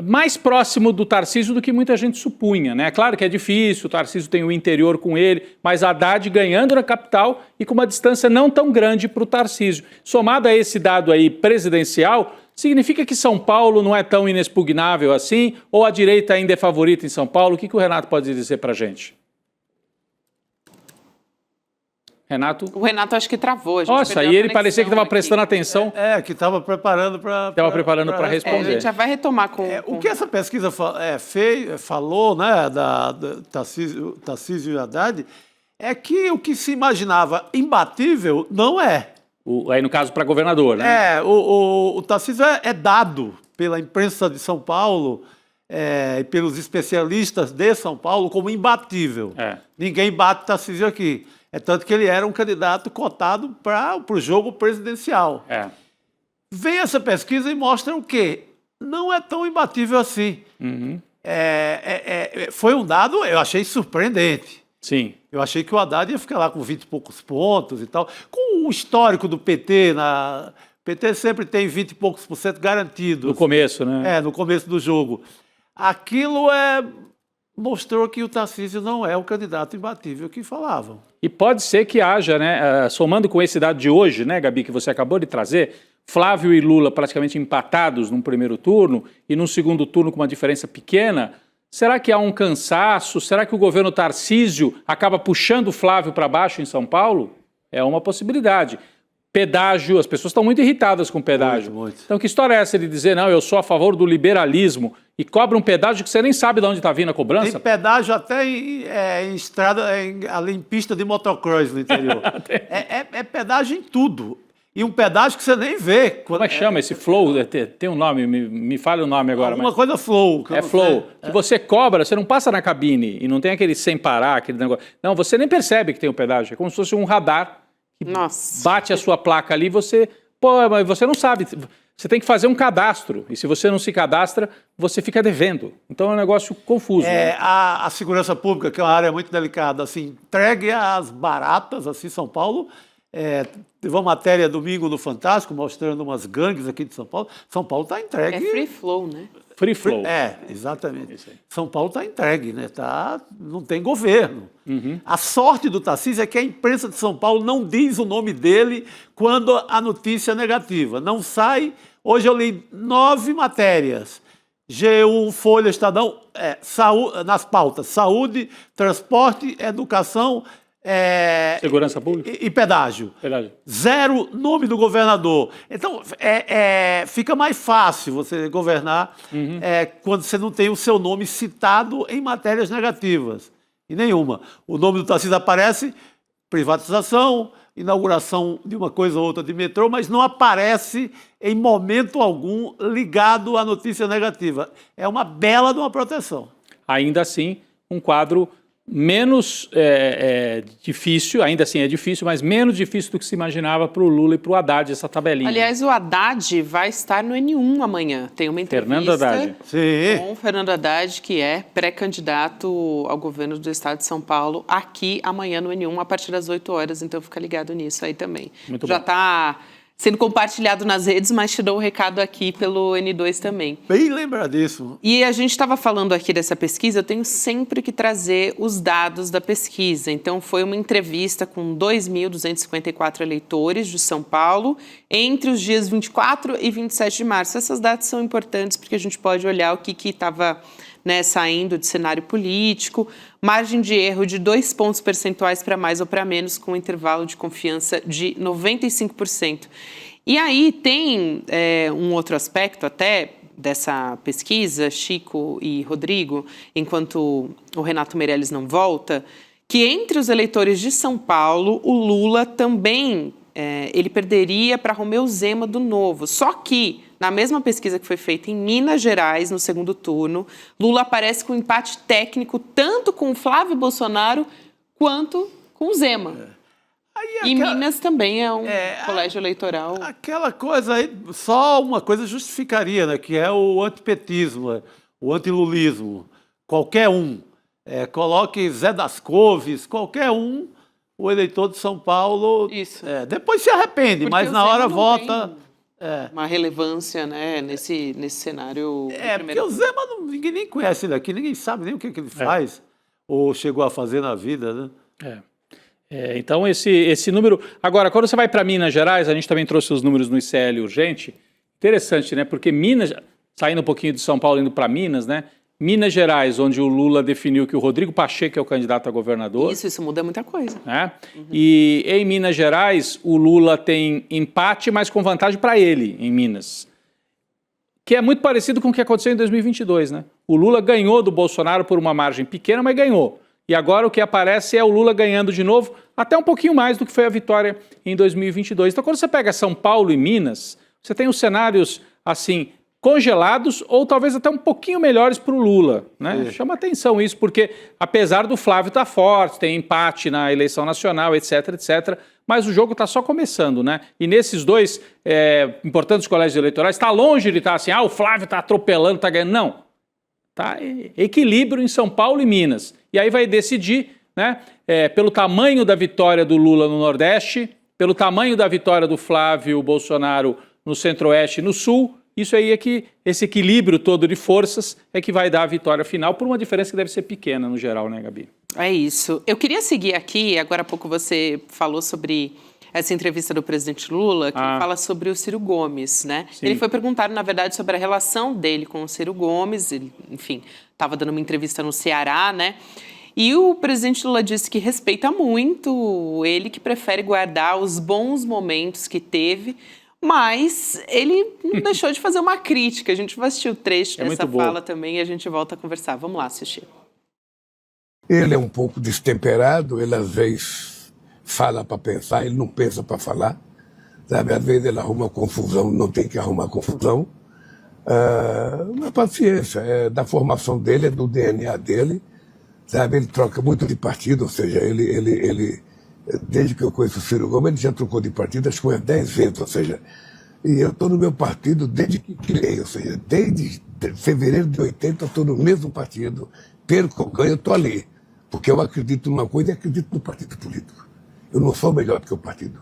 Speaker 6: mais próximo do Tarcísio do que muita gente supunha, né? Claro que é difícil, o Tarcísio tem o interior com ele, mas Haddad ganhando na capital e com uma distância não tão grande para o Tarcísio. Somado a esse dado aí presidencial, significa que São Paulo não é tão inexpugnável assim, ou a direita ainda é favorita em São Paulo? O que o Renato pode dizer para a gente? Renato?
Speaker 3: O Renato acho que travou.
Speaker 6: Nossa, e ele parecia que estava prestando atenção.
Speaker 4: Que estava preparando para...
Speaker 6: Estava preparando para responder.
Speaker 3: A gente já vai retomar com...
Speaker 4: O que essa pesquisa falou, né, da Tarcísio e Haddad, é que o que se imaginava imbatível não é.
Speaker 6: Aí no caso para governador, né?
Speaker 4: O Tarcísio é dado pela imprensa de São Paulo e pelos especialistas de São Paulo como imbatível. Ninguém bate Tarcísio aqui. É tanto que ele era um candidato cotado para o jogo presidencial. Vem essa pesquisa e mostra o quê? Não é tão imbatível assim. Foi um dado, eu achei surpreendente.
Speaker 6: Sim.
Speaker 4: Eu achei que o Haddad ia ficar lá com 20 e poucos pontos e tal. Com o histórico do PT, o PT sempre tem 20 e poucos por cento garantidos.
Speaker 6: No começo, né?
Speaker 4: No começo do jogo. Aquilo mostrou que o Tarcísio não é o candidato imbatível que falavam.
Speaker 6: E pode ser que haja, né, somando com esse dado de hoje, né, Gabi, que você acabou de trazer, Flávio e Lula praticamente empatados num primeiro turno e num segundo turno com uma diferença pequena, será que há um cansaço? Será que o governo Tarcísio acaba puxando o Flávio para baixo em São Paulo? É uma possibilidade. Pedágio, as pessoas estão muito irritadas com pedágio.
Speaker 4: Muito.
Speaker 6: Então, que história é essa de dizer, não, eu sou a favor do liberalismo e cobra um pedágio que você nem sabe de onde está vindo a cobrança?
Speaker 4: Tem pedágio até em estrada, ali em pista de motocross no interior. É pedágio em tudo. E um pedágio que você nem vê.
Speaker 6: Como é que chama esse flow? Tem um nome, me fale o nome agora.
Speaker 4: Uma coisa flow.
Speaker 6: Flow. Que você cobra, você não passa na cabine e não tem aquele sem parar, aquele negócio. Não, você nem percebe que tem um pedágio. É como se fosse um radar que bate a sua placa ali e você... mas você não sabe. Você tem que fazer um cadastro. E se você não se cadastra, você fica devendo. Então é um negócio confuso. Né?
Speaker 4: A segurança pública, que é uma área muito delicada, assim, entregue às baratas, assim, São Paulo. Teve uma matéria domingo no Fantástico mostrando umas gangues aqui de São Paulo. São Paulo está entregue.
Speaker 3: É free flow, né?
Speaker 6: Free flow.
Speaker 4: Exatamente. São Paulo está entregue, né? Não tem governo. A sorte do Tarcísio é que a imprensa de São Paulo não diz o nome dele quando a notícia é negativa. Não sai. Hoje eu li 9 matérias. G1, Folha, Estadão, nas pautas: saúde, transporte, educação,
Speaker 6: segurança pública
Speaker 4: e pedágio. Zero nome do governador. Então, fica mais fácil você governar quando você não tem o seu nome citado em matérias negativas. E nenhuma. O nome do Tarcísio aparece, privatização, inauguração de uma coisa ou outra de metrô, mas não aparece em momento algum ligado à notícia negativa. É uma bela de uma proteção.
Speaker 6: Ainda assim, um quadro menos difícil, ainda assim é difícil, mas menos difícil do que se imaginava para o Lula e para o Haddad, essa tabelinha.
Speaker 3: Aliás, o Haddad vai estar no N1 amanhã. Tem uma entrevista
Speaker 6: Fernando Haddad.
Speaker 3: Com o Fernando Haddad, que é pré-candidato ao governo do estado de São Paulo, aqui amanhã no N1, a partir das 8 horas. Então fica ligado nisso aí também.
Speaker 6: Muito
Speaker 3: Já
Speaker 6: bom.
Speaker 3: está sendo compartilhado nas redes, mas te dou o recado aqui pelo N2 também.
Speaker 4: Bem lembradíssimo.
Speaker 3: E a gente estava falando aqui dessa pesquisa, eu tenho sempre que trazer os dados da pesquisa. Então, foi uma entrevista com 2.254 eleitores de São Paulo entre os dias 24 e 27 de março. Essas datas são importantes porque a gente pode olhar o que estava saindo de cenário político, margem de erro de 2 pontos percentuais para mais ou para menos, com um intervalo de confiança de 95%. E aí tem um outro aspecto até dessa pesquisa, Chico e Rodrigo, enquanto o Renato Meirelles não volta, que entre os eleitores de São Paulo, o Lula também ele perderia para Romeu Zema do Novo. Só que, na mesma pesquisa que foi feita em Minas Gerais, no segundo turno, Lula aparece com empate técnico tanto com Flávio Bolsonaro quanto com Zema. E Minas também é um colégio eleitoral.
Speaker 4: Aquela coisa aí, só uma coisa justificaria, né? Que é o antipetismo, o antilulismo. Qualquer um. Coloque Zé das Couves, qualquer um, o eleitor de São Paulo.
Speaker 3: Isso.
Speaker 4: Depois se arrepende, porque mas na hora vota.
Speaker 3: Uma relevância, né, nesse cenário.
Speaker 4: Porque o Zema ninguém nem conhece ele aqui, ninguém sabe nem o que ele faz ou chegou a fazer na vida, né?
Speaker 6: Então, esse número... Agora, quando você vai para Minas Gerais, a gente também trouxe os números no ICL urgente. Interessante, né? Porque Minas, saindo um pouquinho de São Paulo, indo para Minas, né? Minas Gerais, onde o Lula definiu que o Rodrigo Pacheco é o candidato a governador.
Speaker 3: Isso muda muita coisa.
Speaker 6: Né? E em Minas Gerais, o Lula tem empate, mas com vantagem para ele, em Minas. Que é muito parecido com o que aconteceu em 2022, né? O Lula ganhou do Bolsonaro por uma margem pequena, mas ganhou. E agora o que aparece é o Lula ganhando de novo, até um pouquinho mais do que foi a vitória em 2022. Então, quando você pega São Paulo e Minas, você tem os cenários, assim, congelados ou talvez até um pouquinho melhores para o Lula, né? Chama atenção isso, porque apesar do Flávio estar forte, tem empate na eleição nacional, etc, etc, mas o jogo está só começando, né? E nesses dois importantes colégios eleitorais, está longe de estar assim, o Flávio está atropelando, está ganhando. Não. Tá? Equilíbrio em São Paulo e Minas. E aí vai decidir, né, pelo tamanho da vitória do Lula no Nordeste, pelo tamanho da vitória do Flávio Bolsonaro no Centro-Oeste e no Sul. Isso aí é que esse equilíbrio todo de forças é que vai dar a vitória final, por uma diferença que deve ser pequena no geral, né, Gabi?
Speaker 3: É isso. Eu queria seguir aqui, agora há pouco você falou sobre essa entrevista do presidente Lula, que fala sobre o Ciro Gomes, né? Sim. Ele foi perguntado, na verdade, sobre a relação dele com o Ciro Gomes, ele, enfim, estava dando uma entrevista no Ceará, né? E o presidente Lula disse que respeita muito ele, que prefere guardar os bons momentos que teve, mas ele não deixou de fazer uma crítica. A gente vai assistir o trecho dessa fala também e a gente volta a conversar. Vamos lá assistir.
Speaker 2: Ele é um pouco destemperado, ele às vezes fala para pensar, ele não pensa para falar. Sabe? Às vezes ele arruma confusão, não tem que arrumar confusão. Mas paciência, é da formação dele, é do DNA dele. Sabe? Ele troca muito de partido, ou seja, ele desde que eu conheço o Ciro Gomes, ele já trocou de partido, acho que foi 10 vezes, ou seja, e eu estou no meu partido desde que criei, ou seja, desde fevereiro de 80 eu estou no mesmo partido, perco ou ganho, eu estou ali, porque eu acredito numa coisa e acredito no partido político. Eu não sou melhor do que o partido.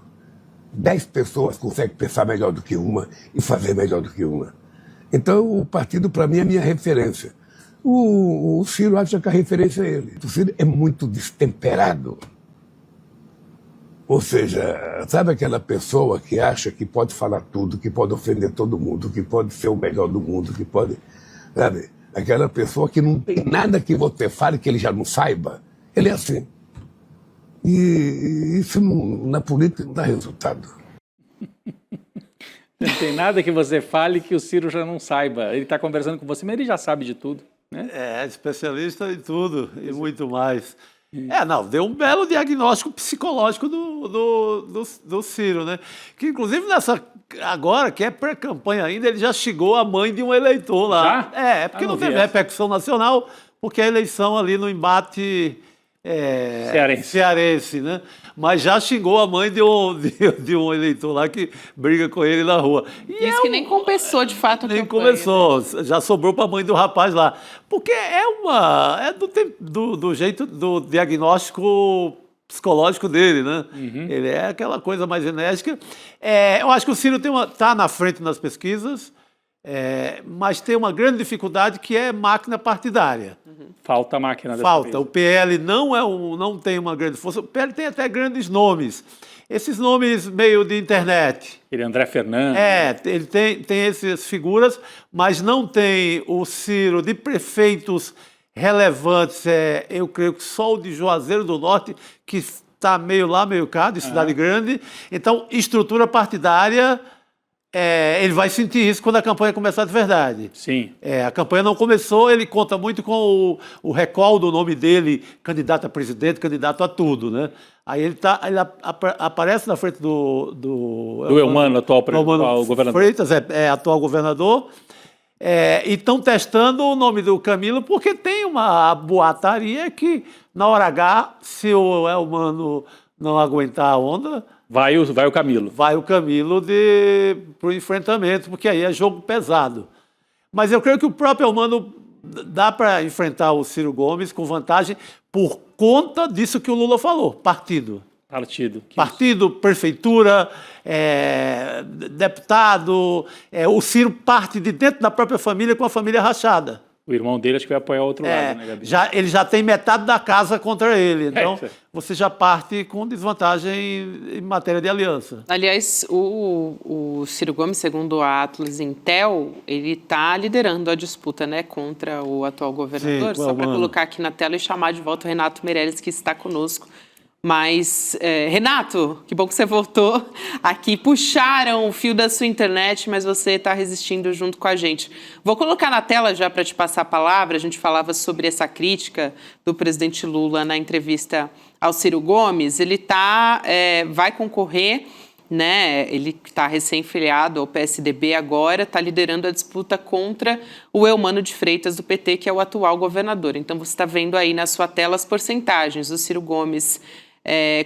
Speaker 2: 10 pessoas conseguem pensar melhor do que uma e fazer melhor do que uma. Então o partido para mim é minha referência. O Ciro acha que a referência é ele. O Ciro é muito destemperado. Ou seja, sabe aquela pessoa que acha que pode falar tudo, que pode ofender todo mundo, que pode ser o melhor do mundo, que pode... Sabe? Aquela pessoa que não tem nada que você fale que ele já não saiba. Ele é assim. E isso na política não dá resultado.
Speaker 6: Não tem nada que você fale que o Ciro já não saiba. Ele está conversando com você, mas ele já sabe de tudo, né? É,
Speaker 4: especialista em tudo e muito mais. Deu um belo diagnóstico psicológico do Ciro, né? Que inclusive agora, que é pré-campanha ainda, ele já chegou a mãe de um eleitor lá.
Speaker 6: Já?
Speaker 4: Porque não teve repercussão nacional, porque a eleição ali no embate cearense, né? Mas já xingou a mãe de um eleitor lá que briga com ele na rua.
Speaker 3: Diz que nem compensou, de fato, a
Speaker 4: nem
Speaker 3: campanha.
Speaker 4: começou, já sobrou para a mãe do rapaz lá. Porque do jeito do diagnóstico psicológico dele, né? Ele é aquela coisa mais enérgica. Eu acho que o Ciro está na frente nas pesquisas, mas tem uma grande dificuldade que é máquina partidária.
Speaker 6: Falta a máquina dessa
Speaker 4: Falta.
Speaker 6: vez.
Speaker 4: O PL não tem uma grande força. O PL tem até grandes nomes. Esses nomes meio de internet.
Speaker 6: Ele André Fernandes.
Speaker 4: Ele tem essas figuras, mas não tem o Ciro de prefeitos relevantes. Eu creio que só o de Juazeiro do Norte, que está meio lá, meio cá, de cidade grande. Então, estrutura partidária, ele vai sentir isso quando a campanha começar de verdade.
Speaker 6: Sim.
Speaker 4: A campanha não começou, ele conta muito com o recall do nome dele, candidato a presidente, candidato a tudo, né? Aí ele aparece na frente do
Speaker 6: Eumano, atual governador.
Speaker 4: Freitas, atual governador. E estão testando o nome do Camilo, porque tem uma boataria que, na hora H, se o Eumano não aguentar a onda...
Speaker 6: Vai o Camilo.
Speaker 4: Vai o Camilo para o enfrentamento, porque aí é jogo pesado. Mas eu creio que o próprio Eumano dá para enfrentar o Ciro Gomes com vantagem por conta disso que o Lula falou, partido. Partido, prefeitura, deputado. O Ciro parte de dentro da própria família com a família rachada.
Speaker 6: O irmão dele acho que vai apoiar o outro lado, né, Gabi?
Speaker 4: Ele já tem metade da casa contra ele. Então, você já parte com desvantagem em matéria de aliança.
Speaker 3: Aliás, o Ciro Gomes, segundo a Atlas Intel, ele está liderando a disputa, né, contra o atual governador. Só para colocar aqui na tela e chamar de volta o Renato Meirelles, que está conosco. Mas, Renato, que bom que você voltou aqui. Puxaram o fio da sua internet, mas você está resistindo junto com a gente. Vou colocar na tela já para te passar a palavra. A gente falava sobre essa crítica do presidente Lula na entrevista ao Ciro Gomes. Ele vai concorrer, né? Ele está recém-filiado ao PSDB agora, está liderando a disputa contra o Eumano de Freitas do PT, que é o atual governador. Então, você está vendo aí na sua tela as porcentagens. O Ciro Gomes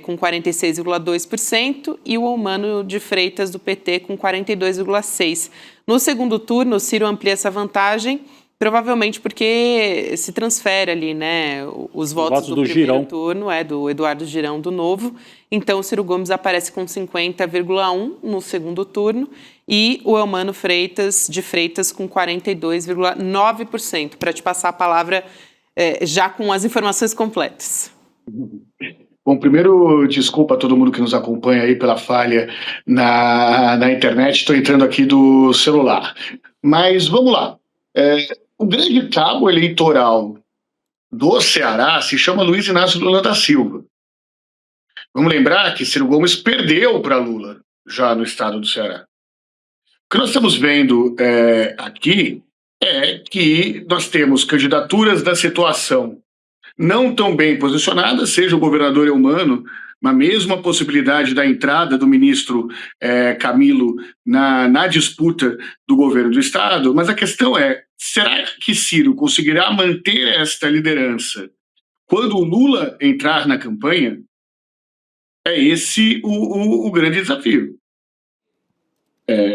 Speaker 3: com 46,2% e o Eumano de Freitas do PT com 42,6%. No segundo turno, o Ciro amplia essa vantagem, provavelmente porque se transfere ali, né, os votos do primeiro
Speaker 6: Girão.
Speaker 3: turno, do Eduardo Girão do Novo. Então, o Ciro Gomes aparece com 50,1% no segundo turno e o Eumano de Freitas com 42,9%. Para te passar a palavra já com as informações completas.
Speaker 7: Bom, primeiro, desculpa a todo mundo que nos acompanha aí pela falha na internet, estou entrando aqui do celular. Mas vamos lá. O grande cabo eleitoral do Ceará se chama Luiz Inácio Lula da Silva. Vamos lembrar que Ciro Gomes perdeu para Lula já no estado do Ceará. O que nós estamos vendo aqui é que nós temos candidaturas da situação não tão bem posicionadas, seja o governador Eumano, mas mesmo a possibilidade da entrada do ministro Camilo na disputa do governo do estado. Mas a questão é, será que Ciro conseguirá manter esta liderança quando o Lula entrar na campanha? É esse o grande desafio.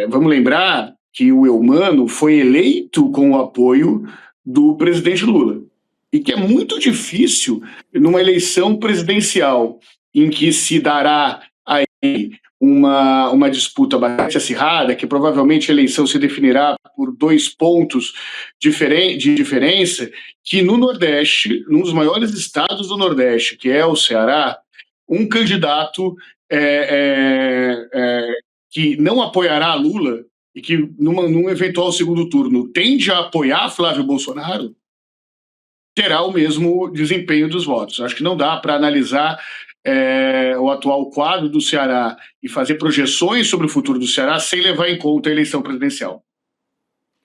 Speaker 7: Vamos lembrar que o Eumano foi eleito com o apoio do presidente Lula. E que é muito difícil, numa eleição presidencial, em que se dará aí uma disputa bastante acirrada, que provavelmente a eleição se definirá por 2 pontos de diferença, que no Nordeste, num dos maiores estados do Nordeste, que é o Ceará, um candidato que não apoiará Lula e que num eventual segundo turno tende a apoiar Flávio Bolsonaro, terá o mesmo desempenho dos votos. Acho que não dá para analisar o atual quadro do Ceará e fazer projeções sobre o futuro do Ceará sem levar em conta a eleição presidencial.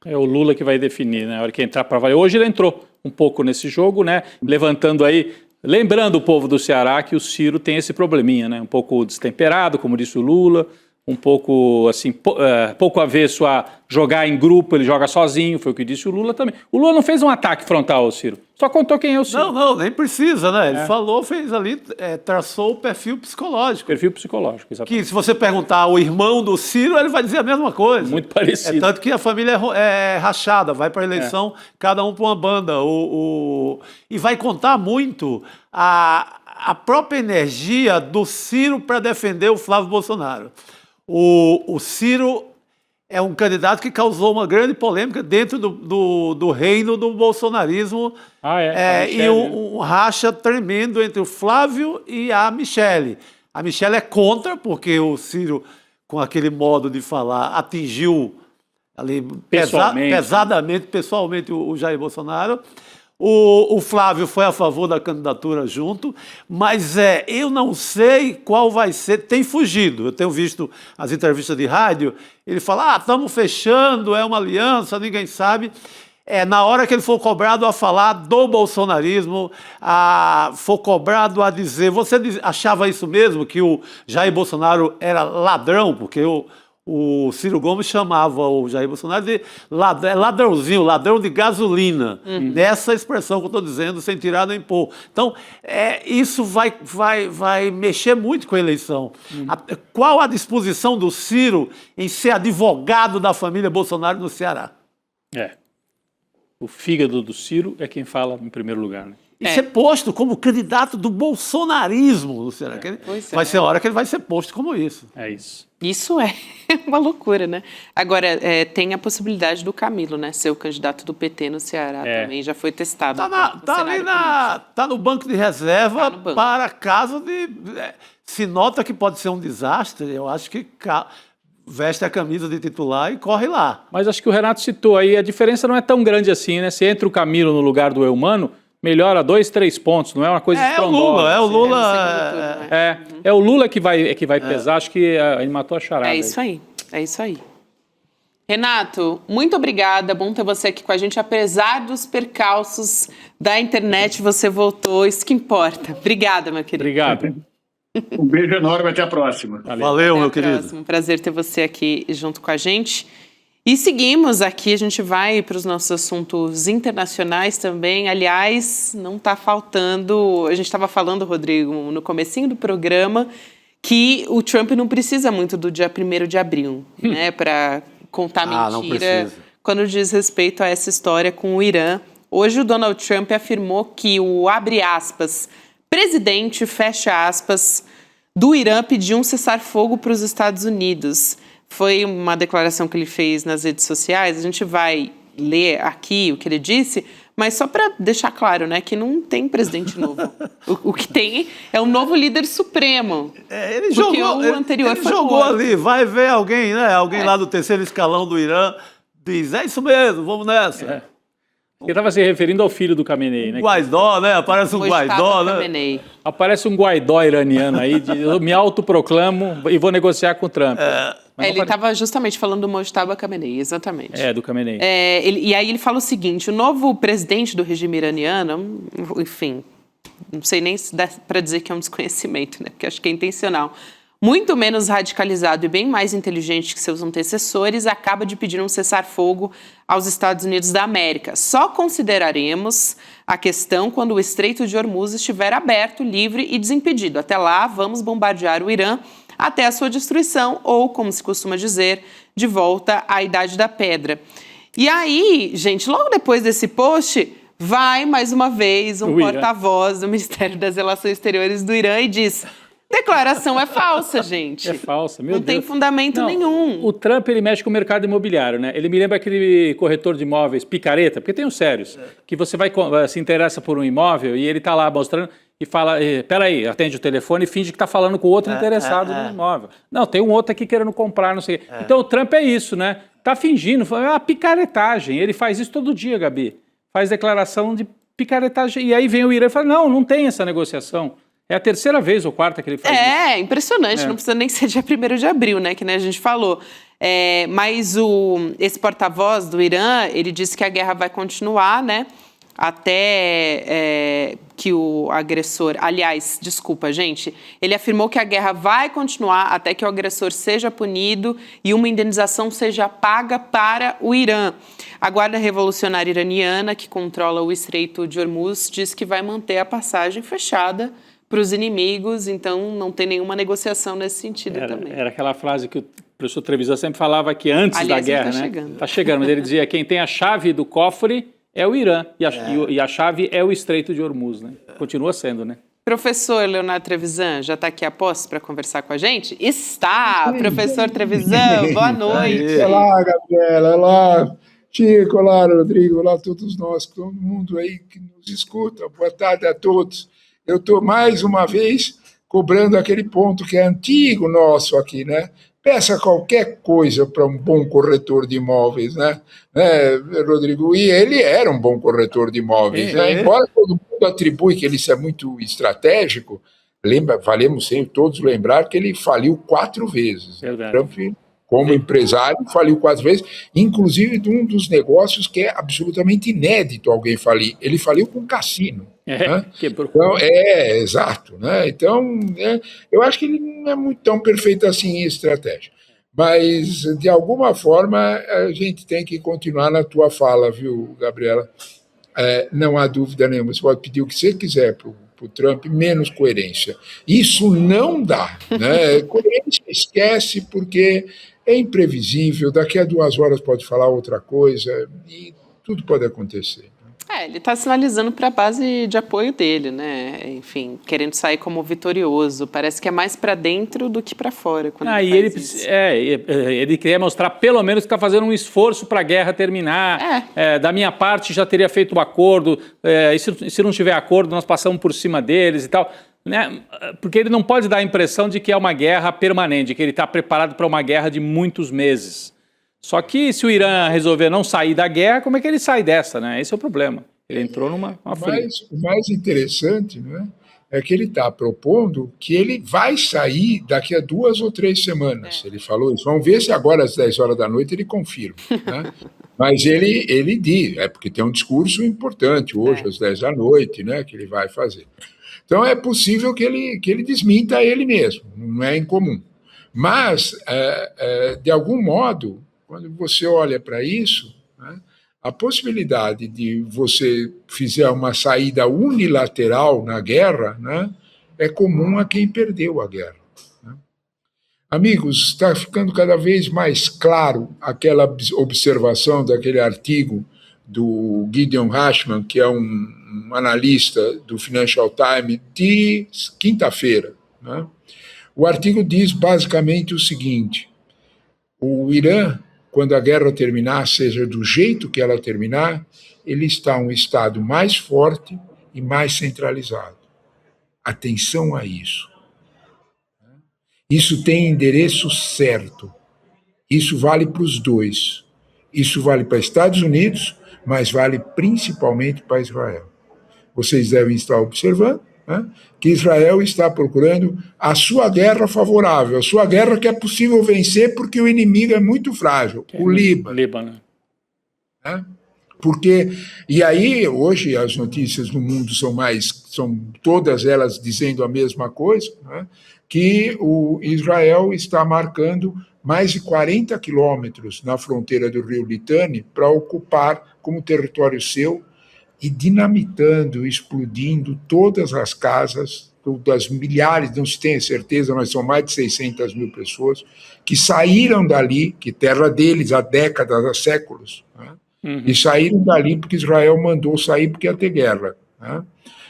Speaker 6: É o Lula que vai definir, né? A hora que entrar para valer. Hoje ele entrou um pouco nesse jogo, né? Levantando aí, lembrando o povo do Ceará que o Ciro tem esse probleminha, né? Um pouco destemperado, como disse o Lula, um pouco assim, pouco avesso a jogar em grupo, ele joga sozinho, foi o que disse o Lula também. O Lula não fez um ataque frontal ao Ciro, só contou quem é o Ciro.
Speaker 4: Não, nem precisa, né? Ele falou, fez ali, traçou o perfil psicológico.
Speaker 6: Perfil psicológico, exatamente.
Speaker 4: Que se você perguntar ao irmão do Ciro, ele vai dizer a mesma coisa.
Speaker 6: Muito parecido.
Speaker 4: Tanto que a família é rachada, vai para a eleição, cada um para uma banda. E vai contar muito a própria energia do Ciro para defender o Flávio Bolsonaro. O Ciro é um candidato que causou uma grande polêmica dentro do reino do bolsonarismo. E um racha tremendo entre o Flávio e a Michele. A Michele é contra, porque o Ciro, com aquele modo de falar, atingiu ali pessoalmente o Jair Bolsonaro. O Flávio foi a favor da candidatura junto, mas eu não sei qual vai ser, tem fugido. Eu tenho visto as entrevistas de rádio, ele fala, estamos fechando, é uma aliança, ninguém sabe. Na hora que ele for cobrado a falar do bolsonarismo, for cobrado a dizer, você achava isso mesmo, que o Jair Bolsonaro era ladrão, porque o Ciro Gomes chamava o Jair Bolsonaro de ladrãozinho, ladrão de gasolina. Nessa expressão que eu estou dizendo, sem tirar nem pôr. Então, isso vai mexer muito com a eleição. Qual a disposição do Ciro em ser advogado da família Bolsonaro no Ceará?
Speaker 6: O fígado do Ciro é quem fala em primeiro lugar, né?
Speaker 4: E ser posto como candidato do bolsonarismo no Ceará. Vai ser a hora que ele vai ser posto como isso.
Speaker 6: É isso.
Speaker 3: Isso é uma loucura, né? Agora, tem a possibilidade do Camilo, né? Ser o candidato do PT no Ceará também. Já foi testado.
Speaker 4: Tá no banco de reserva para caso de... Se nota que pode ser um desastre, eu acho que veste a camisa de titular e corre lá.
Speaker 6: Mas acho que o Renato citou aí, a diferença não é tão grande assim, né? Se entra o Camilo no lugar do Eumano, melhora 2, 3 pontos, não é uma coisa estrondosa.
Speaker 4: É o Lula.
Speaker 6: É o Lula que vai pesar, acho que ele matou a charada.
Speaker 3: É isso aí. Renato, muito obrigada, bom ter você aqui com a gente, apesar dos percalços da internet, você voltou, isso que importa. Obrigada, meu querido.
Speaker 6: Obrigado.
Speaker 7: Um beijo enorme, até a próxima.
Speaker 4: Valeu, meu querido.
Speaker 3: Um prazer ter você aqui junto com a gente. E seguimos aqui, a gente vai para os nossos assuntos internacionais também. Aliás, não está faltando... A gente estava falando, Rodrigo, no comecinho do programa, que o Trump não precisa muito do dia 1º de abril, né, para contar mentira quando diz respeito a essa história com o Irã. Hoje o Donald Trump afirmou que o, abre aspas, presidente, fecha aspas, do Irã pediu um cessar-fogo para os Estados Unidos. Foi uma declaração que ele fez nas redes sociais. A gente vai ler aqui o que ele disse, mas só para deixar claro, né, que não tem presidente novo. O que tem é um novo líder supremo.
Speaker 4: Ele jogou ali, vai ver alguém, né? Alguém lá do terceiro escalão do Irã diz, é isso mesmo, vamos nessa.
Speaker 6: Ele estava se referindo ao filho do Khamenei, né?
Speaker 4: Guaidó, né? Aparece um Guaidó, né?
Speaker 3: Khamenei.
Speaker 6: Aparece um Guaidó iraniano aí, eu me autoproclamo e vou negociar com o Trump.
Speaker 3: Ele estava justamente falando do Mojtaba Khamenei, exatamente.
Speaker 6: Do Khamenei.
Speaker 3: E aí ele fala o seguinte, o novo presidente do regime iraniano, enfim, não sei nem se dá para dizer que é um desconhecimento, né? Porque acho que é intencional. Muito menos radicalizado e bem mais inteligente que seus antecessores, acaba de pedir um cessar-fogo aos Estados Unidos da América. Só consideraremos a questão quando o Estreito de Hormuz estiver aberto, livre e desimpedido. Até lá, vamos bombardear o Irã até a sua destruição ou, como se costuma dizer, de volta à Idade da Pedra. E aí, gente, logo depois desse post, vai mais uma vez um porta-voz do Ministério das Relações Exteriores do Irã e diz... Declaração é falsa, gente.
Speaker 6: É falsa, meu Deus.
Speaker 3: Não tem fundamento nenhum.
Speaker 6: O Trump, ele mexe com o mercado imobiliário, né? Ele me lembra aquele corretor de imóveis, picareta, porque tem os sérios, que você se interessa por um imóvel e ele tá lá mostrando e fala, peraí, atende o telefone e finge que tá falando com o outro interessado no imóvel. Não, tem um outro aqui querendo comprar, não sei. Então o Trump é isso, né? Tá fingindo, é uma picaretagem. Ele faz isso todo dia, Gabi. Faz declaração de picaretagem. E aí vem o Irã e fala, não tem essa negociação. É a terceira vez ou quarta que ele faz isso.
Speaker 3: É impressionante, não precisa nem ser dia 1º de abril, né, que nem a gente falou. Mas esse porta-voz do Irã, ele disse que a guerra vai continuar, né, até que o agressor... Aliás, desculpa, gente, ele afirmou que a guerra vai continuar até que o agressor seja punido e uma indenização seja paga para o Irã. A Guarda Revolucionária Iraniana, que controla o Estreito de Hormuz, diz que vai manter a passagem fechada para os inimigos, então não tem nenhuma negociação nesse sentido também.
Speaker 6: Era aquela frase que o professor Trevisan sempre falava que antes da guerra, né? Está chegando, mas ele dizia quem tem a chave do cofre é o Irã, e a chave é o Estreito de Hormuz, né? Continua sendo, né?
Speaker 3: Professor Leonardo Trevisan, já está aqui a posto para conversar com a gente? Está! Professor Trevisan, boa noite.
Speaker 8: Olá, Gabriela, olá, Chico, olá, Rodrigo, olá a todos nós, todo mundo aí que nos escuta. Boa tarde a todos. Eu estou mais uma vez cobrando aquele ponto que é antigo nosso aqui, né? Peça qualquer coisa para um bom corretor de imóveis, né? Rodrigo, e ele era um bom corretor de imóveis, né? Embora todo mundo atribui que ele é muito estratégico, valemos sempre todos lembrar que ele faliu 4 vezes.
Speaker 6: Verdade.
Speaker 8: Trump, como empresário, faliu 4 vezes, inclusive de um dos negócios que é absolutamente inédito alguém falir. Ele faliu com cassino. Né?
Speaker 6: Quebrou.
Speaker 8: Então, exato. Né? Então, eu acho que ele não é muito tão perfeito assim em estratégia. Mas, de alguma forma, a gente tem que continuar na tua fala, viu, Gabriela? Não há dúvida nenhuma. Você pode pedir o que você quiser para o Trump, menos coerência. Isso não dá. Né? Coerência esquece, porque é imprevisível. Daqui a 2 horas pode falar outra coisa e tudo pode acontecer.
Speaker 3: Ele está sinalizando para a base de apoio dele, né? Enfim, querendo sair como vitorioso. Parece que é mais para dentro do que para fora.
Speaker 6: Ele queria mostrar pelo menos que está fazendo um esforço para a guerra terminar. Da minha parte já teria feito um acordo. E se não tiver acordo, nós passamos por cima deles e tal. Né? Porque ele não pode dar a impressão de que é uma guerra permanente, que ele está preparado para uma guerra de muitos meses. Só que se o Irã resolver não sair da guerra, como é que ele sai dessa, né? Esse é o problema. Ele entrou numa fria.
Speaker 8: O mais interessante, né, é que ele está propondo que ele vai sair daqui a 2 ou 3 semanas. Ele falou isso. Vamos ver se agora às 10 horas da noite ele confirma. Né? Mas ele diz, porque tem um discurso importante hoje às 10 da noite, né, que ele vai fazer. Então é possível que ele desminta ele mesmo, não é incomum. Mas, de algum modo, quando você olha para isso, né, a possibilidade de você fizer uma saída unilateral na guerra, né, é comum a quem perdeu a guerra. Né. Amigos, está ficando cada vez mais claro aquela observação daquele artigo do Gideon Rachman, que é um analista do Financial Times, de quinta-feira. Né. O artigo diz basicamente o seguinte: o Irã, quando a guerra terminar, seja do jeito que ela terminar, ele está um estado mais forte e mais centralizado. Atenção a isso. Isso tem endereço certo. Isso vale para os dois. Isso vale para Estados Unidos, mas vale principalmente para Israel. Vocês devem estar observando, né, que Israel está procurando a sua guerra favorável, a sua guerra que é possível vencer porque o inimigo é muito frágil, o Líbano. Né? Porque, e aí, hoje, as notícias no mundo são todas elas dizendo a mesma coisa, né, que o Israel está marcando mais de 40 quilômetros na fronteira do rio Litani para ocupar como território seu e dinamitando, explodindo todas as casas das milhares, não se tem certeza, mas são mais de 600 mil pessoas que saíram dali, que terra deles há décadas, há séculos, né? E saíram dali porque Israel mandou sair porque ia ter guerra. Né?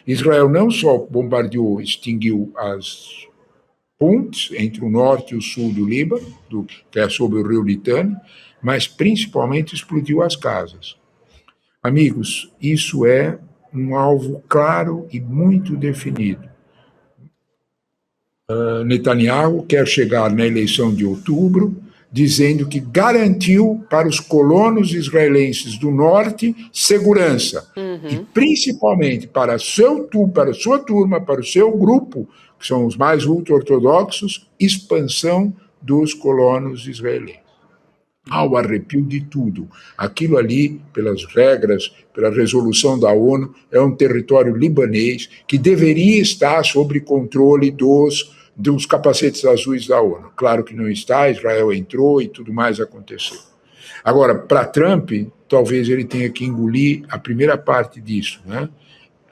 Speaker 8: Israel não só bombardeou, extinguiu as pontes entre o norte e o sul do Líbano, que é sobre o rio Litani, mas principalmente explodiu as casas. Amigos, isso é um alvo claro e muito definido. Netanyahu quer chegar na eleição de outubro dizendo que garantiu para os colonos israelenses do norte segurança, e principalmente para a sua turma, para o seu grupo, que são os mais ultra-ortodoxos, expansão dos colonos israelenses. Ao arrepio de tudo. Aquilo ali, pelas regras, pela resolução da ONU, é um território libanês que deveria estar sob controle dos capacetes azuis da ONU. Claro que não está, Israel entrou e tudo mais aconteceu. Agora, para Trump, talvez ele tenha que engolir a primeira parte disso. Né?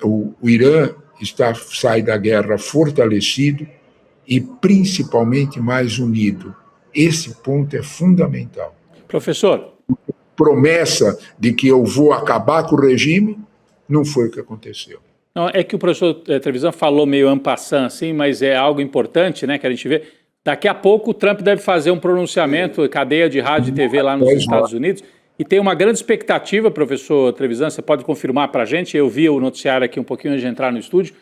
Speaker 8: O Irã sai da guerra fortalecido e principalmente mais unido. Esse ponto é fundamental.
Speaker 6: Professor.
Speaker 8: Promessa de que eu vou acabar com o regime, não foi o que aconteceu.
Speaker 6: Não, é que o professor Trevisan falou meio en passant, assim, mas é algo importante, né, que a gente vê. Daqui a pouco o Trump deve fazer um pronunciamento, cadeia de rádio e TV lá nos Estados Unidos, e tem uma grande expectativa, professor Trevisan, você pode confirmar para a gente, eu vi o noticiário aqui um pouquinho antes de entrar no estúdio,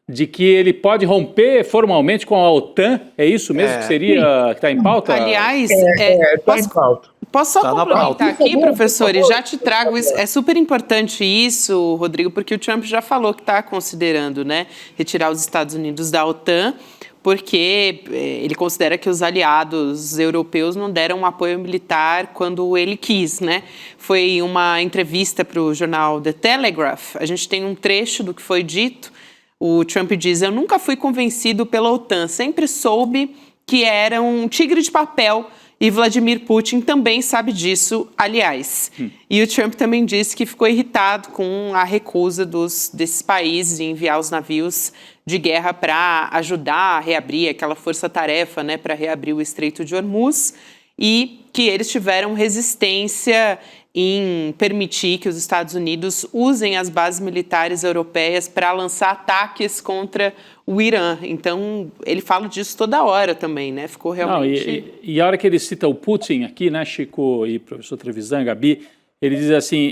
Speaker 6: de que ele pode romper formalmente com a OTAN, é isso mesmo que seria, que está em pauta?
Speaker 3: Aliás,
Speaker 8: Está em pauta.
Speaker 3: Posso só
Speaker 4: Tá na
Speaker 3: complementar aqui, professor, e já te trago isso. É super importante isso, Rodrigo, porque o Trump já falou que está considerando, né, retirar os Estados Unidos da OTAN, porque ele considera que os aliados europeus não deram um apoio militar quando ele quis, né? Foi uma entrevista para o jornal The Telegraph, a gente tem um trecho do que foi dito. O Trump diz: eu nunca fui convencido pela OTAN, sempre soube que era um tigre de papel. E Vladimir Putin também sabe disso, aliás. E o Trump também disse que ficou irritado com a recusa desses países em enviar os navios de guerra para ajudar a reabrir aquela força-tarefa, né, para reabrir o Estreito de Hormuz, e que eles tiveram resistência em permitir que os Estados Unidos usem as bases militares europeias para lançar ataques contra o Irã. Então, ele fala disso toda hora também, né? Ficou realmente...
Speaker 6: Não, e a hora que ele cita o Putin aqui, né, Chico e professor Trevisan, Gabi, ele diz assim,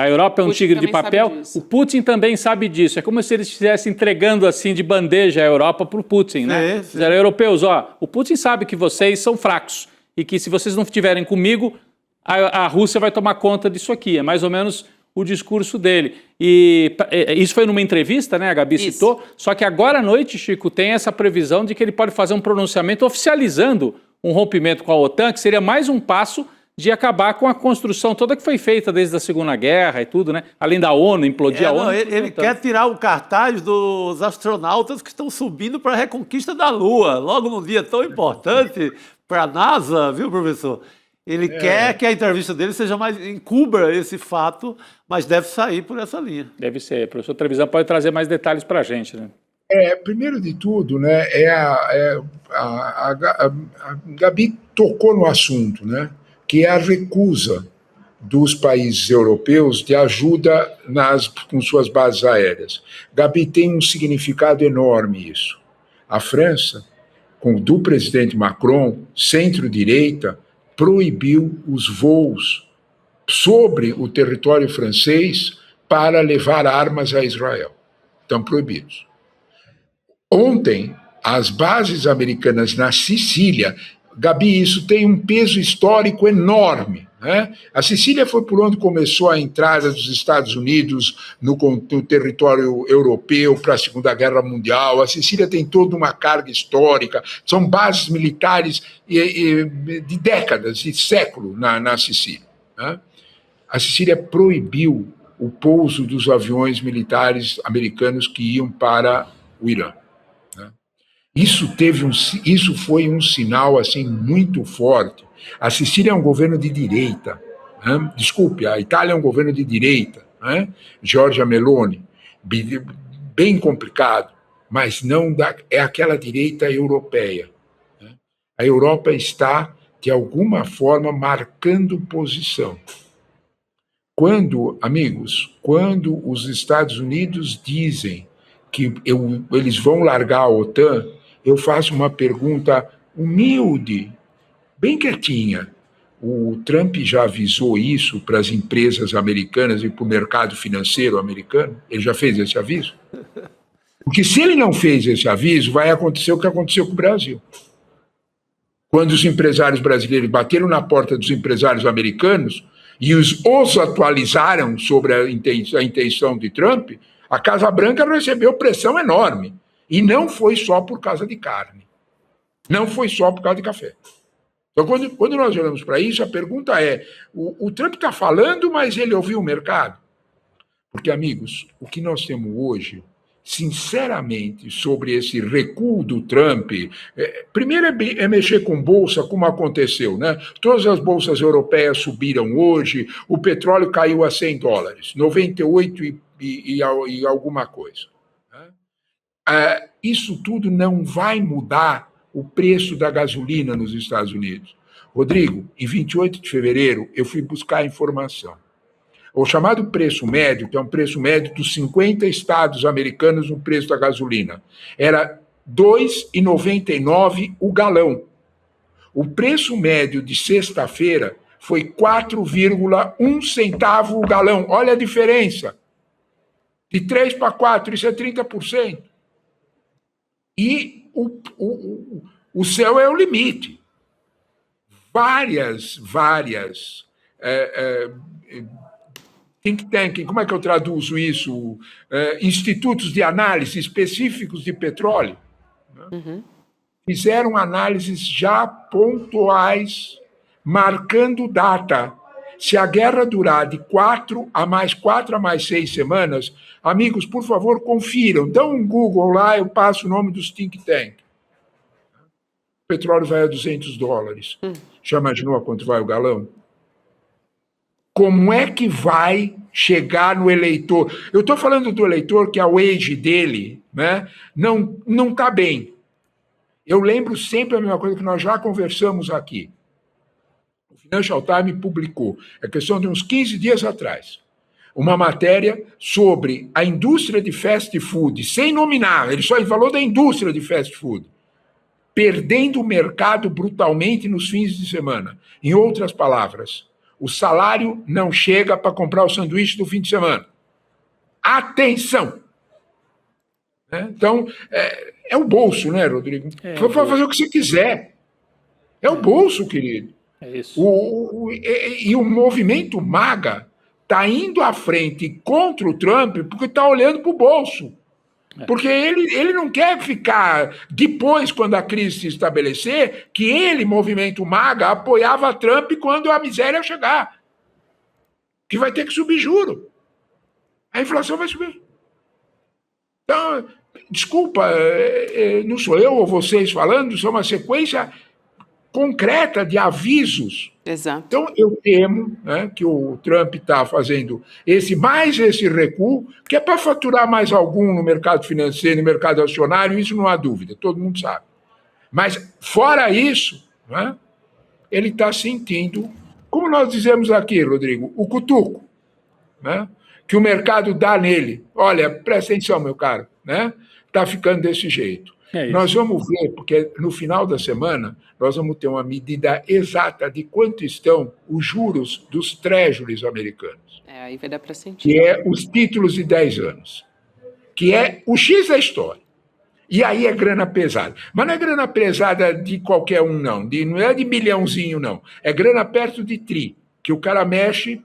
Speaker 6: a Europa é um tigre de papel, o Putin também sabe disso. É como se eles estivessem entregando assim de bandeja a Europa para o Putin, né? Dizer, europeus, ó, o Putin sabe que vocês são fracos e que se vocês não estiverem comigo, a Rússia vai tomar conta disso aqui. É mais ou menos o discurso dele. E isso foi numa entrevista, né? A Gabi citou. Só que agora à noite, Chico, tem essa previsão de que ele pode fazer um pronunciamento oficializando um rompimento com a OTAN, que seria mais um passo de acabar com a construção toda que foi feita desde a Segunda Guerra e tudo, né? Além da ONU, implodir a ONU.
Speaker 4: Não, ele quer tirar o cartaz dos astronautas que estão subindo para a reconquista da Lua, logo num dia tão importante para a NASA, viu, professor? Ele quer que a entrevista dele seja mais... encubra esse fato, mas deve sair por essa linha.
Speaker 6: Deve ser. O professor Trevisan pode trazer mais detalhes para a gente, né?
Speaker 8: Primeiro de tudo, né, a Gabi tocou no assunto, né, que é a recusa dos países europeus de ajuda com suas bases aéreas. Gabi, tem um significado enorme isso. A França, do presidente Macron, centro-direita, proibiu os voos sobre o território francês para levar armas a Israel. Estão proibidos. Ontem, as bases americanas na Sicília, Gabi, isso tem um peso histórico enorme, né? A Sicília foi por onde começou a entrada dos Estados Unidos no território europeu para a Segunda Guerra Mundial. A Sicília tem toda uma carga histórica, são bases militares de décadas, de século na Sicília, né? A Sicília proibiu o pouso dos aviões militares americanos que iam para o Irã. Isso foi um sinal assim muito forte. A Sicília é um governo de direita, né? Desculpe, a Itália é um governo de direita, né? Giorgia Meloni, bem complicado, mas não é aquela direita europeia, né? A Europa está, de alguma forma, marcando posição. Quando os Estados Unidos dizem que eles vão largar a OTAN, eu faço uma pergunta humilde, bem quietinha. O Trump já avisou isso para as empresas americanas e para o mercado financeiro americano? Ele já fez esse aviso? Porque se ele não fez esse aviso, vai acontecer o que aconteceu com o Brasil. Quando os empresários brasileiros bateram na porta dos empresários americanos e os atualizaram sobre a intenção de Trump, a Casa Branca recebeu pressão enorme. E não foi só por causa de carne. Não foi só por causa de café. Então, quando nós olhamos para isso, a pergunta é, o Trump está falando, mas ele ouviu o mercado? Porque, amigos, o que nós temos hoje, sinceramente, sobre esse recuo do Trump, primeiro é mexer com bolsa, como aconteceu, né? Todas as bolsas europeias subiram hoje, o petróleo caiu a $100, 98 e alguma coisa. Isso tudo não vai mudar o preço da gasolina nos Estados Unidos. Rodrigo, em 28 de fevereiro, eu fui buscar informação. o chamado preço médio, que é um preço médio dos 50 estados americanos no preço da gasolina, era R$ 2,99 o galão. O preço médio de sexta-feira foi 4,1 centavo o galão. Olha a diferença. De 3 para 4, isso é 30%. E o céu é o limite. Várias think tank, como é que eu traduzo isso? Institutos de análise específicos de petróleo, né? Fizeram análises já pontuais, marcando data. Se a guerra durar de 4 a mais 6 semanas, amigos, por favor, confiram. Dão um Google lá, eu passo o nome dos think tank. O petróleo vai a $200. Já imaginou a quanto vai o galão? Como é que vai chegar no eleitor? Eu estou falando do eleitor que a wage dele, né, não está bem. Eu lembro sempre a mesma coisa que nós já conversamos aqui. O Financial Times publicou, é questão de uns 15 dias atrás, uma matéria sobre a indústria de fast food, sem nominar, ele só falou da indústria de fast food, perdendo o mercado brutalmente nos fins de semana. Em outras palavras, o salário não chega para comprar o sanduíche do fim de semana. Atenção! Então, é o bolso, né, Rodrigo? Vai fazer o que você quiser. É o bolso, querido.
Speaker 6: É isso.
Speaker 8: E o movimento MAGA está indo à frente contra o Trump porque está olhando para o bolso. Porque ele não quer ficar, depois, quando a crise se estabelecer, que ele, movimento MAGA, apoiava Trump quando a miséria chegar. Que vai ter que subir juro. A inflação vai subir. Então, desculpa, não sou eu ou vocês falando, isso é uma sequência concreta de avisos.
Speaker 3: Exato.
Speaker 8: Então, eu temo, né, que o Trump está fazendo esse recuo, que é para faturar mais algum no mercado financeiro, no mercado acionário, isso não há dúvida, todo mundo sabe. Mas, fora isso, né, ele está sentindo, como nós dizemos aqui, Rodrigo, o cutuco, né, que o mercado dá nele. Olha, presta atenção, meu caro, né, está ficando desse jeito. Nós vamos ver, porque no final da semana, nós vamos ter uma medida exata de quanto estão os juros dos treasuries americanos.
Speaker 3: Aí vai dar para sentir.
Speaker 8: Que é os títulos de 10 anos. Que é o X da história. E aí é grana pesada. Mas não é grana pesada de qualquer um, não. Não é de milhãozinho, não. É grana perto de tri. Que o cara mexe,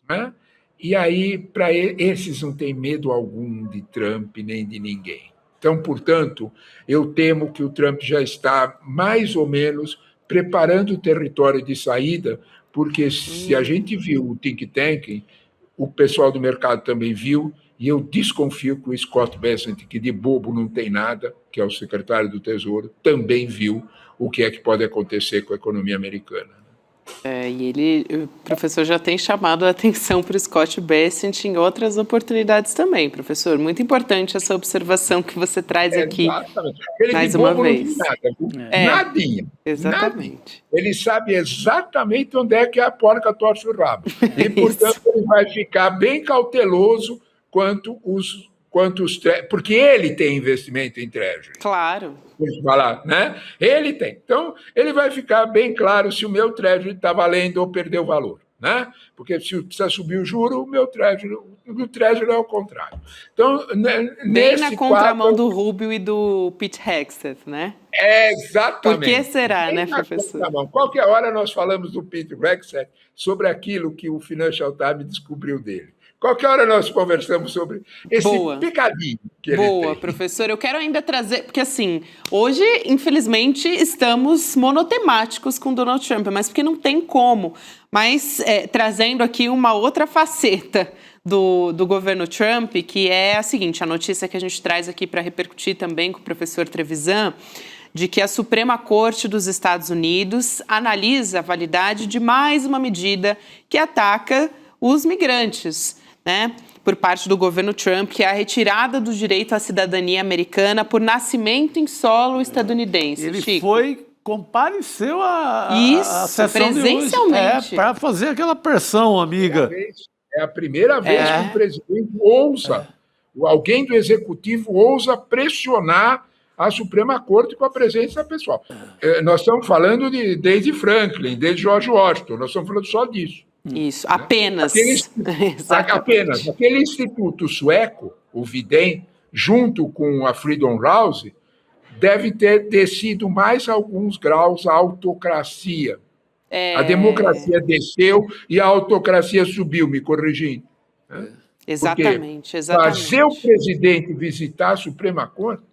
Speaker 8: né? E aí, para esses não tem medo algum de Trump nem de ninguém. Então, portanto, eu temo que o Trump já está, mais ou menos, preparando o território de saída, porque se a gente viu o think tank, o pessoal do mercado também viu, e eu desconfio que o Scott Bessent, que de bobo não tem nada, que é o secretário do Tesouro, também viu o que é que pode acontecer com a economia americana.
Speaker 3: E o professor já tem chamado a atenção para o Scott Bessent em outras oportunidades também, professor. Muito importante essa observação que você traz aqui.
Speaker 8: Exatamente. Ele
Speaker 3: mais
Speaker 8: de
Speaker 3: uma
Speaker 8: bobo
Speaker 3: vez.
Speaker 8: Não tem nada, nadinha.
Speaker 3: Exatamente.
Speaker 8: Nadinha. Ele sabe exatamente onde é que a porca torce o rabo. E, portanto, ele vai ficar bem cauteloso quanto os porque ele tem investimento em treasury.
Speaker 3: Claro.
Speaker 8: Falar, né? Ele tem. Então, ele vai ficar bem claro se o meu treasury está valendo ou perdeu valor, né? Porque se precisa subir o juro, o treasury é o contrário. Então,
Speaker 3: bem na contramão do Rubio e do Pete Hegseth, né?
Speaker 8: Exatamente.
Speaker 3: Por que será, né, professor?
Speaker 8: Qualquer hora nós falamos do Pete Hegseth sobre aquilo que o Financial Times descobriu dele. Qualquer hora nós conversamos sobre esse pecadinho que ele tem.
Speaker 3: Boa, professor. Eu quero ainda trazer, porque assim, hoje, infelizmente, estamos monotemáticos com Donald Trump, mas porque não tem como. Mas trazendo aqui uma outra faceta do governo Trump, que é a seguinte, a notícia que a gente traz aqui para repercutir também com o professor Trevisan, de que a Suprema Corte dos Estados Unidos analisa a validade de mais uma medida que ataca os migrantes, né, por parte do governo Trump, que é a retirada do direito à cidadania americana por nascimento em solo estadunidense.
Speaker 4: Ele
Speaker 3: Chico.
Speaker 4: foi compareceu à sessão
Speaker 3: presencialmente.
Speaker 4: para fazer aquela pressão, amiga.
Speaker 8: É a primeira vez que o presidente ousa, alguém do executivo ousa pressionar a Suprema Corte com a presença pessoal. Nós estamos falando desde Franklin, desde George Washington, nós estamos falando só disso.
Speaker 3: Isso, apenas.
Speaker 8: Apenas. Aquele instituto sueco, o Videm, junto com a Freedom House, deve ter descido mais alguns graus a autocracia. A democracia desceu e a autocracia subiu, me corrigindo.
Speaker 3: Exatamente.
Speaker 8: Fazer o presidente visitar a Suprema Corte,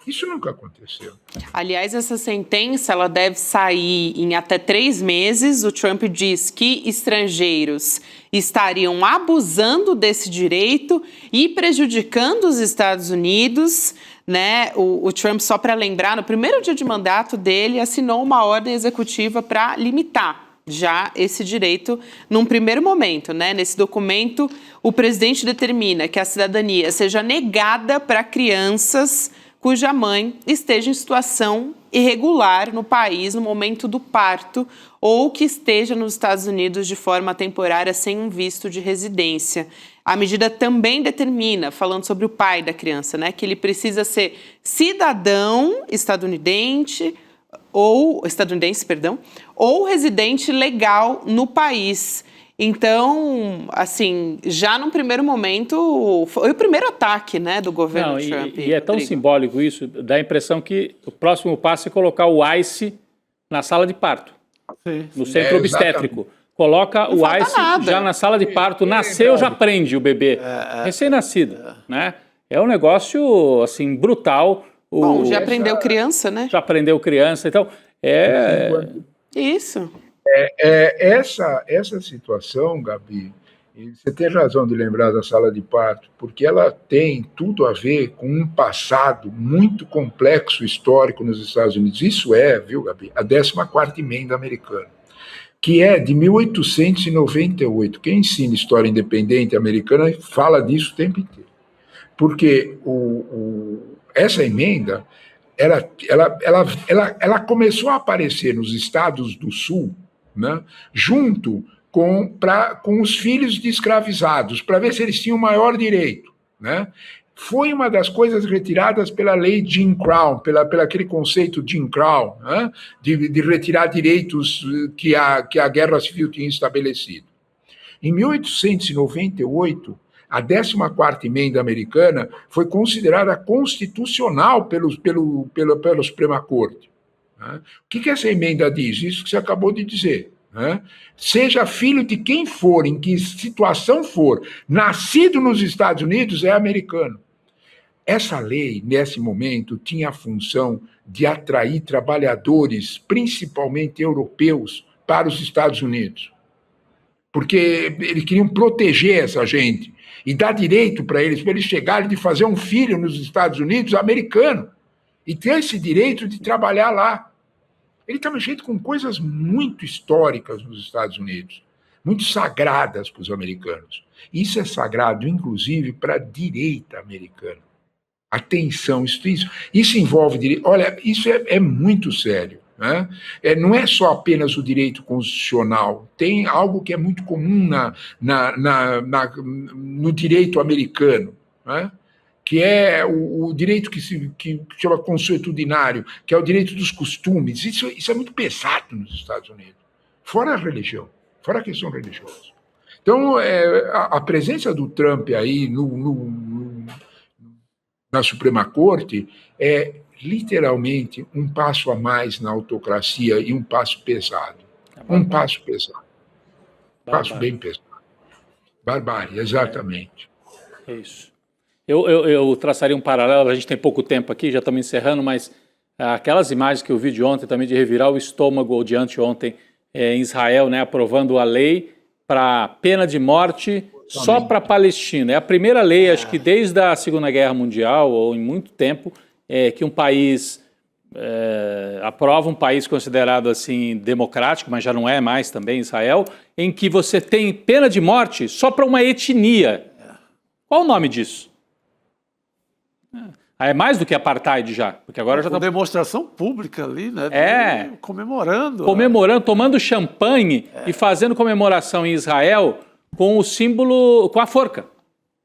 Speaker 8: isso nunca aconteceu.
Speaker 3: Aliás, essa sentença ela deve sair em até 3 meses. O Trump diz que estrangeiros estariam abusando desse direito e prejudicando os Estados Unidos. Né? O Trump, só para lembrar, no primeiro dia de mandato dele, assinou uma ordem executiva para limitar já esse direito num primeiro momento. Né? Nesse documento, o presidente determina que a cidadania seja negada para crianças cuja mãe esteja em situação irregular no país no momento do parto ou que esteja nos Estados Unidos de forma temporária sem um visto de residência. A medida também determina, falando sobre o pai da criança, né, que ele precisa ser cidadão estadunidense, ou residente legal no país. Então, assim, já num primeiro momento, foi o primeiro ataque, né, do governo Trump.
Speaker 6: E é tão simbólico isso, dá a impressão que o próximo passo é colocar o ICE na sala de parto, no centro obstétrico. Coloca o ICE já na sala de parto, nasceu, já prende o bebê, recém-nascido, né? É um negócio, assim, brutal.
Speaker 3: Bom, já prendeu criança, né?
Speaker 6: Já prendeu criança, então,
Speaker 3: Isso.
Speaker 8: Essa situação, Gabi, você tem razão de lembrar da sala de parto, porque ela tem tudo a ver com um passado muito complexo histórico nos Estados Unidos. Isso viu, Gabi, a 14ª emenda americana, que é de 1898. Quem ensina história independente americana fala disso o tempo inteiro. Porque essa emenda, ela começou a aparecer nos estados do Sul, né, junto com os filhos de escravizados, para ver se eles tinham maior direito. Né? Foi uma das coisas retiradas pela lei Jim Crow, pela aquele conceito Jim Crow, né, de retirar direitos que a Guerra Civil tinha estabelecido. Em 1898, a 14ª emenda americana foi considerada constitucional pela Suprema Corte. Né? O que essa emenda diz? Isso que você acabou de dizer. Né? Seja filho de quem for, em que situação for, nascido nos Estados Unidos, é americano. Essa lei, nesse momento, tinha a função de atrair trabalhadores, principalmente europeus, para os Estados Unidos. Porque eles queriam proteger essa gente e dar direito para eles chegarem de fazer um filho nos Estados Unidos americano e ter esse direito de trabalhar lá. Ele está mexendo com coisas muito históricas nos Estados Unidos, muito sagradas para os americanos. Isso é sagrado, inclusive, para a direita americana. Atenção, isso envolve direito. Olha, isso é muito sério. Né? Não é só apenas o direito constitucional, tem algo que é muito comum no direito americano, né? Que é o direito que chama consuetudinário, que é o direito dos costumes. Isso é muito pesado nos Estados Unidos, fora a religião, fora a questão religiosa. Então, a presença do Trump aí na Suprema Corte é literalmente um passo a mais na autocracia e um passo pesado. Um passo pesado. Passo bem pesado. Barbárie, exatamente.
Speaker 6: É isso. Eu traçaria um paralelo, a gente tem pouco tempo aqui, já estamos encerrando, mas aquelas imagens que eu vi de ontem também, de revirar o estômago, ou de anteontem, em Israel, né, aprovando a lei para pena de morte só para a Palestina. É a primeira lei, acho que desde a Segunda Guerra Mundial, ou em muito tempo, que um país aprova, um país considerado assim democrático, mas já não é mais também Israel, em que você tem pena de morte só para uma etnia. Qual o nome disso? É mais do que apartheid já, porque agora já
Speaker 4: tá demonstração pública ali, né? Comemorando.
Speaker 6: Comemorando, tomando champanhe e fazendo comemoração em Israel com o símbolo, com a forca.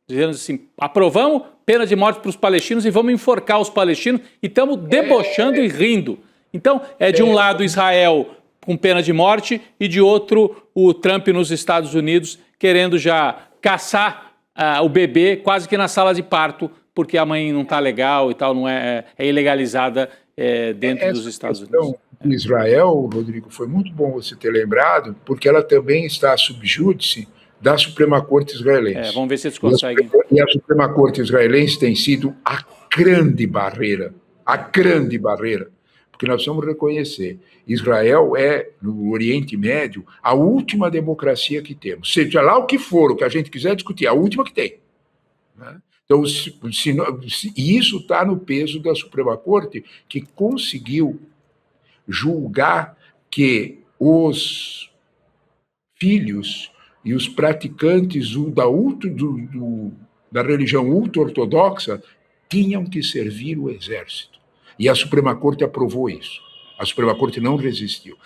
Speaker 6: Dizendo assim, aprovamos pena de morte para os palestinos e vamos enforcar os palestinos e estamos debochando e rindo. Então, de um lado Israel com pena de morte e de outro o Trump nos Estados Unidos querendo já caçar o bebê quase que na sala de parto, porque a mãe não está legal e tal, não é ilegalizada dentro dos Estados Unidos.
Speaker 8: Então, Israel, Rodrigo, foi muito bom você ter lembrado, porque ela também está sob júdice da Suprema Corte israelense.
Speaker 6: Vamos ver se eles conseguem.
Speaker 8: E a Suprema Corte israelense tem sido a grande barreira, porque nós precisamos reconhecer, Israel é, no Oriente Médio, a última democracia que temos. Seja lá o que for, o que a gente quiser discutir, a última que tem. Né? Então, e isso está no peso da Suprema Corte, que conseguiu julgar que os filhos e os praticantes da religião ultra-ortodoxa tinham que servir o exército. E a Suprema Corte aprovou isso. A Suprema Corte não resistiu.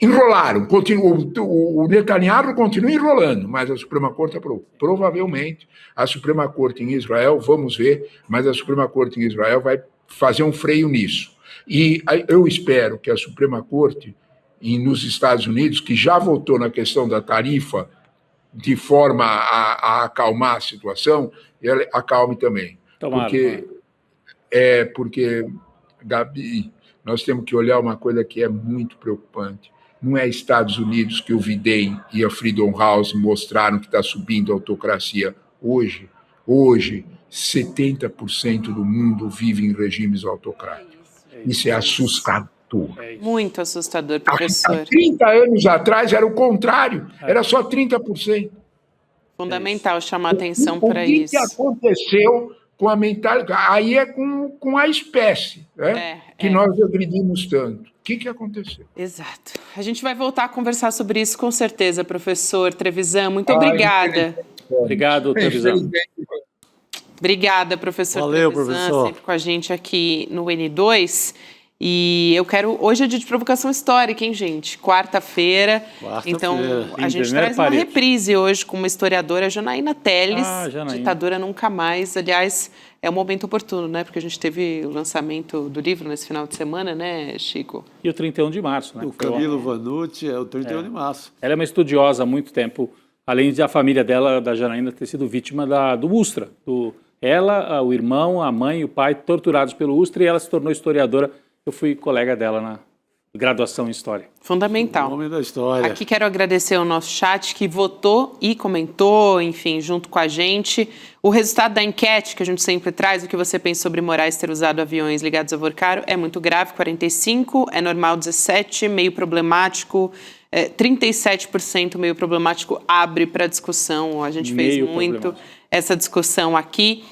Speaker 8: Enrolaram, o Netanyahu continua enrolando, mas a Suprema Corte aprovou. Provavelmente, a Suprema Corte em Israel, vamos ver, mas a Suprema Corte em Israel vai fazer um freio nisso. E eu espero que a Suprema Corte nos Estados Unidos, que já votou na questão da tarifa de forma a acalmar a situação, ela acalme também.
Speaker 6: Tomara,
Speaker 8: porque, Gabi, nós temos que olhar uma coisa que é muito preocupante. Não é Estados Unidos que o Videm e a Freedom House mostraram que está subindo a autocracia. Hoje, 70% do mundo vive em regimes autocráticos. Isso é assustador.
Speaker 3: Muito assustador, professor.
Speaker 8: Há 30 anos atrás era o contrário, era só 30%.
Speaker 3: Fundamental chamar atenção para isso.
Speaker 8: O que aconteceu com a mentalidade? Aí é com a espécie, né? Que nós agredimos tanto. O que aconteceu?
Speaker 3: Exato. A gente vai voltar a conversar sobre isso com certeza, professor Trevisan. Muito obrigada.
Speaker 6: Obrigado, Trevisan.
Speaker 3: Obrigada, professor
Speaker 4: Valeu,
Speaker 3: Trevisan,
Speaker 4: professor.
Speaker 3: sempre com a gente aqui no N2. E eu quero... Hoje é dia de provocação histórica, hein, gente? Quarta-feira. Então, a gente traz uma reprise hoje com uma historiadora, Janaína Telles. Ditadura Nunca Mais. Aliás, é um momento oportuno, né? Porque a gente teve o lançamento do livro nesse final de semana, né, Chico?
Speaker 6: E o 31 de março, né?
Speaker 4: O Camilo Vanucci é o 31 de março.
Speaker 6: Ela é uma estudiosa há muito tempo, além de a família dela, da Janaína, ter sido vítima do Ustra. Ela, o irmão, a mãe e o pai torturados pelo Ustra, e ela se tornou historiadora. Eu fui colega dela na graduação em História.
Speaker 3: Fundamental.
Speaker 4: O nome da história.
Speaker 3: Aqui quero agradecer ao nosso chat que votou e comentou, enfim, junto com a gente. O resultado da enquete que a gente sempre traz, o que você pensa sobre Moraes ter usado aviões ligados a Vorcaro, é muito grave, 45%, é normal 17%, meio problemático, 37% meio problemático, abre para discussão. A gente fez muito essa discussão aqui.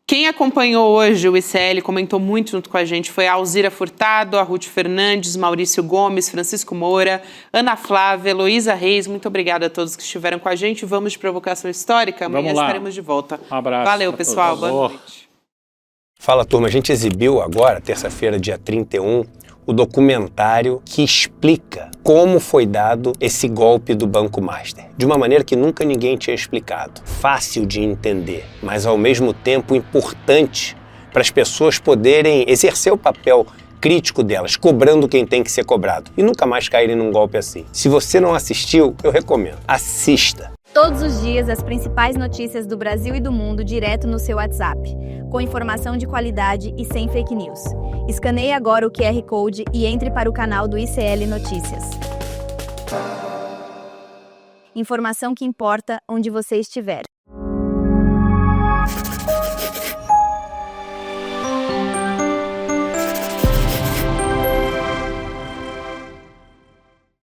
Speaker 3: Quem acompanhou hoje o ICL, comentou muito junto com a gente, foi a Alzira Furtado, a Ruth Fernandes, Maurício Gomes, Francisco Moura, Ana Flávia, Heloísa Reis. Muito obrigada a todos que estiveram com a gente. Vamos de provocação histórica. Amanhã estaremos de volta.
Speaker 6: Um abraço.
Speaker 3: Valeu, pessoal. Boa noite.
Speaker 9: Fala, turma. A gente exibiu agora, terça-feira, dia 31, o documentário que explica como foi dado esse golpe do Banco Master. De uma maneira que nunca ninguém tinha explicado. Fácil de entender, mas ao mesmo tempo importante para as pessoas poderem exercer o papel crítico delas, cobrando quem tem que ser cobrado. E nunca mais caírem num golpe assim. Se você não assistiu, eu recomendo. Assista.
Speaker 10: Todos os dias, as principais notícias do Brasil e do mundo direto no seu WhatsApp, com informação de qualidade e sem fake news. Escaneie agora o QR Code e entre para o canal do ICL Notícias. Informação que importa onde você estiver.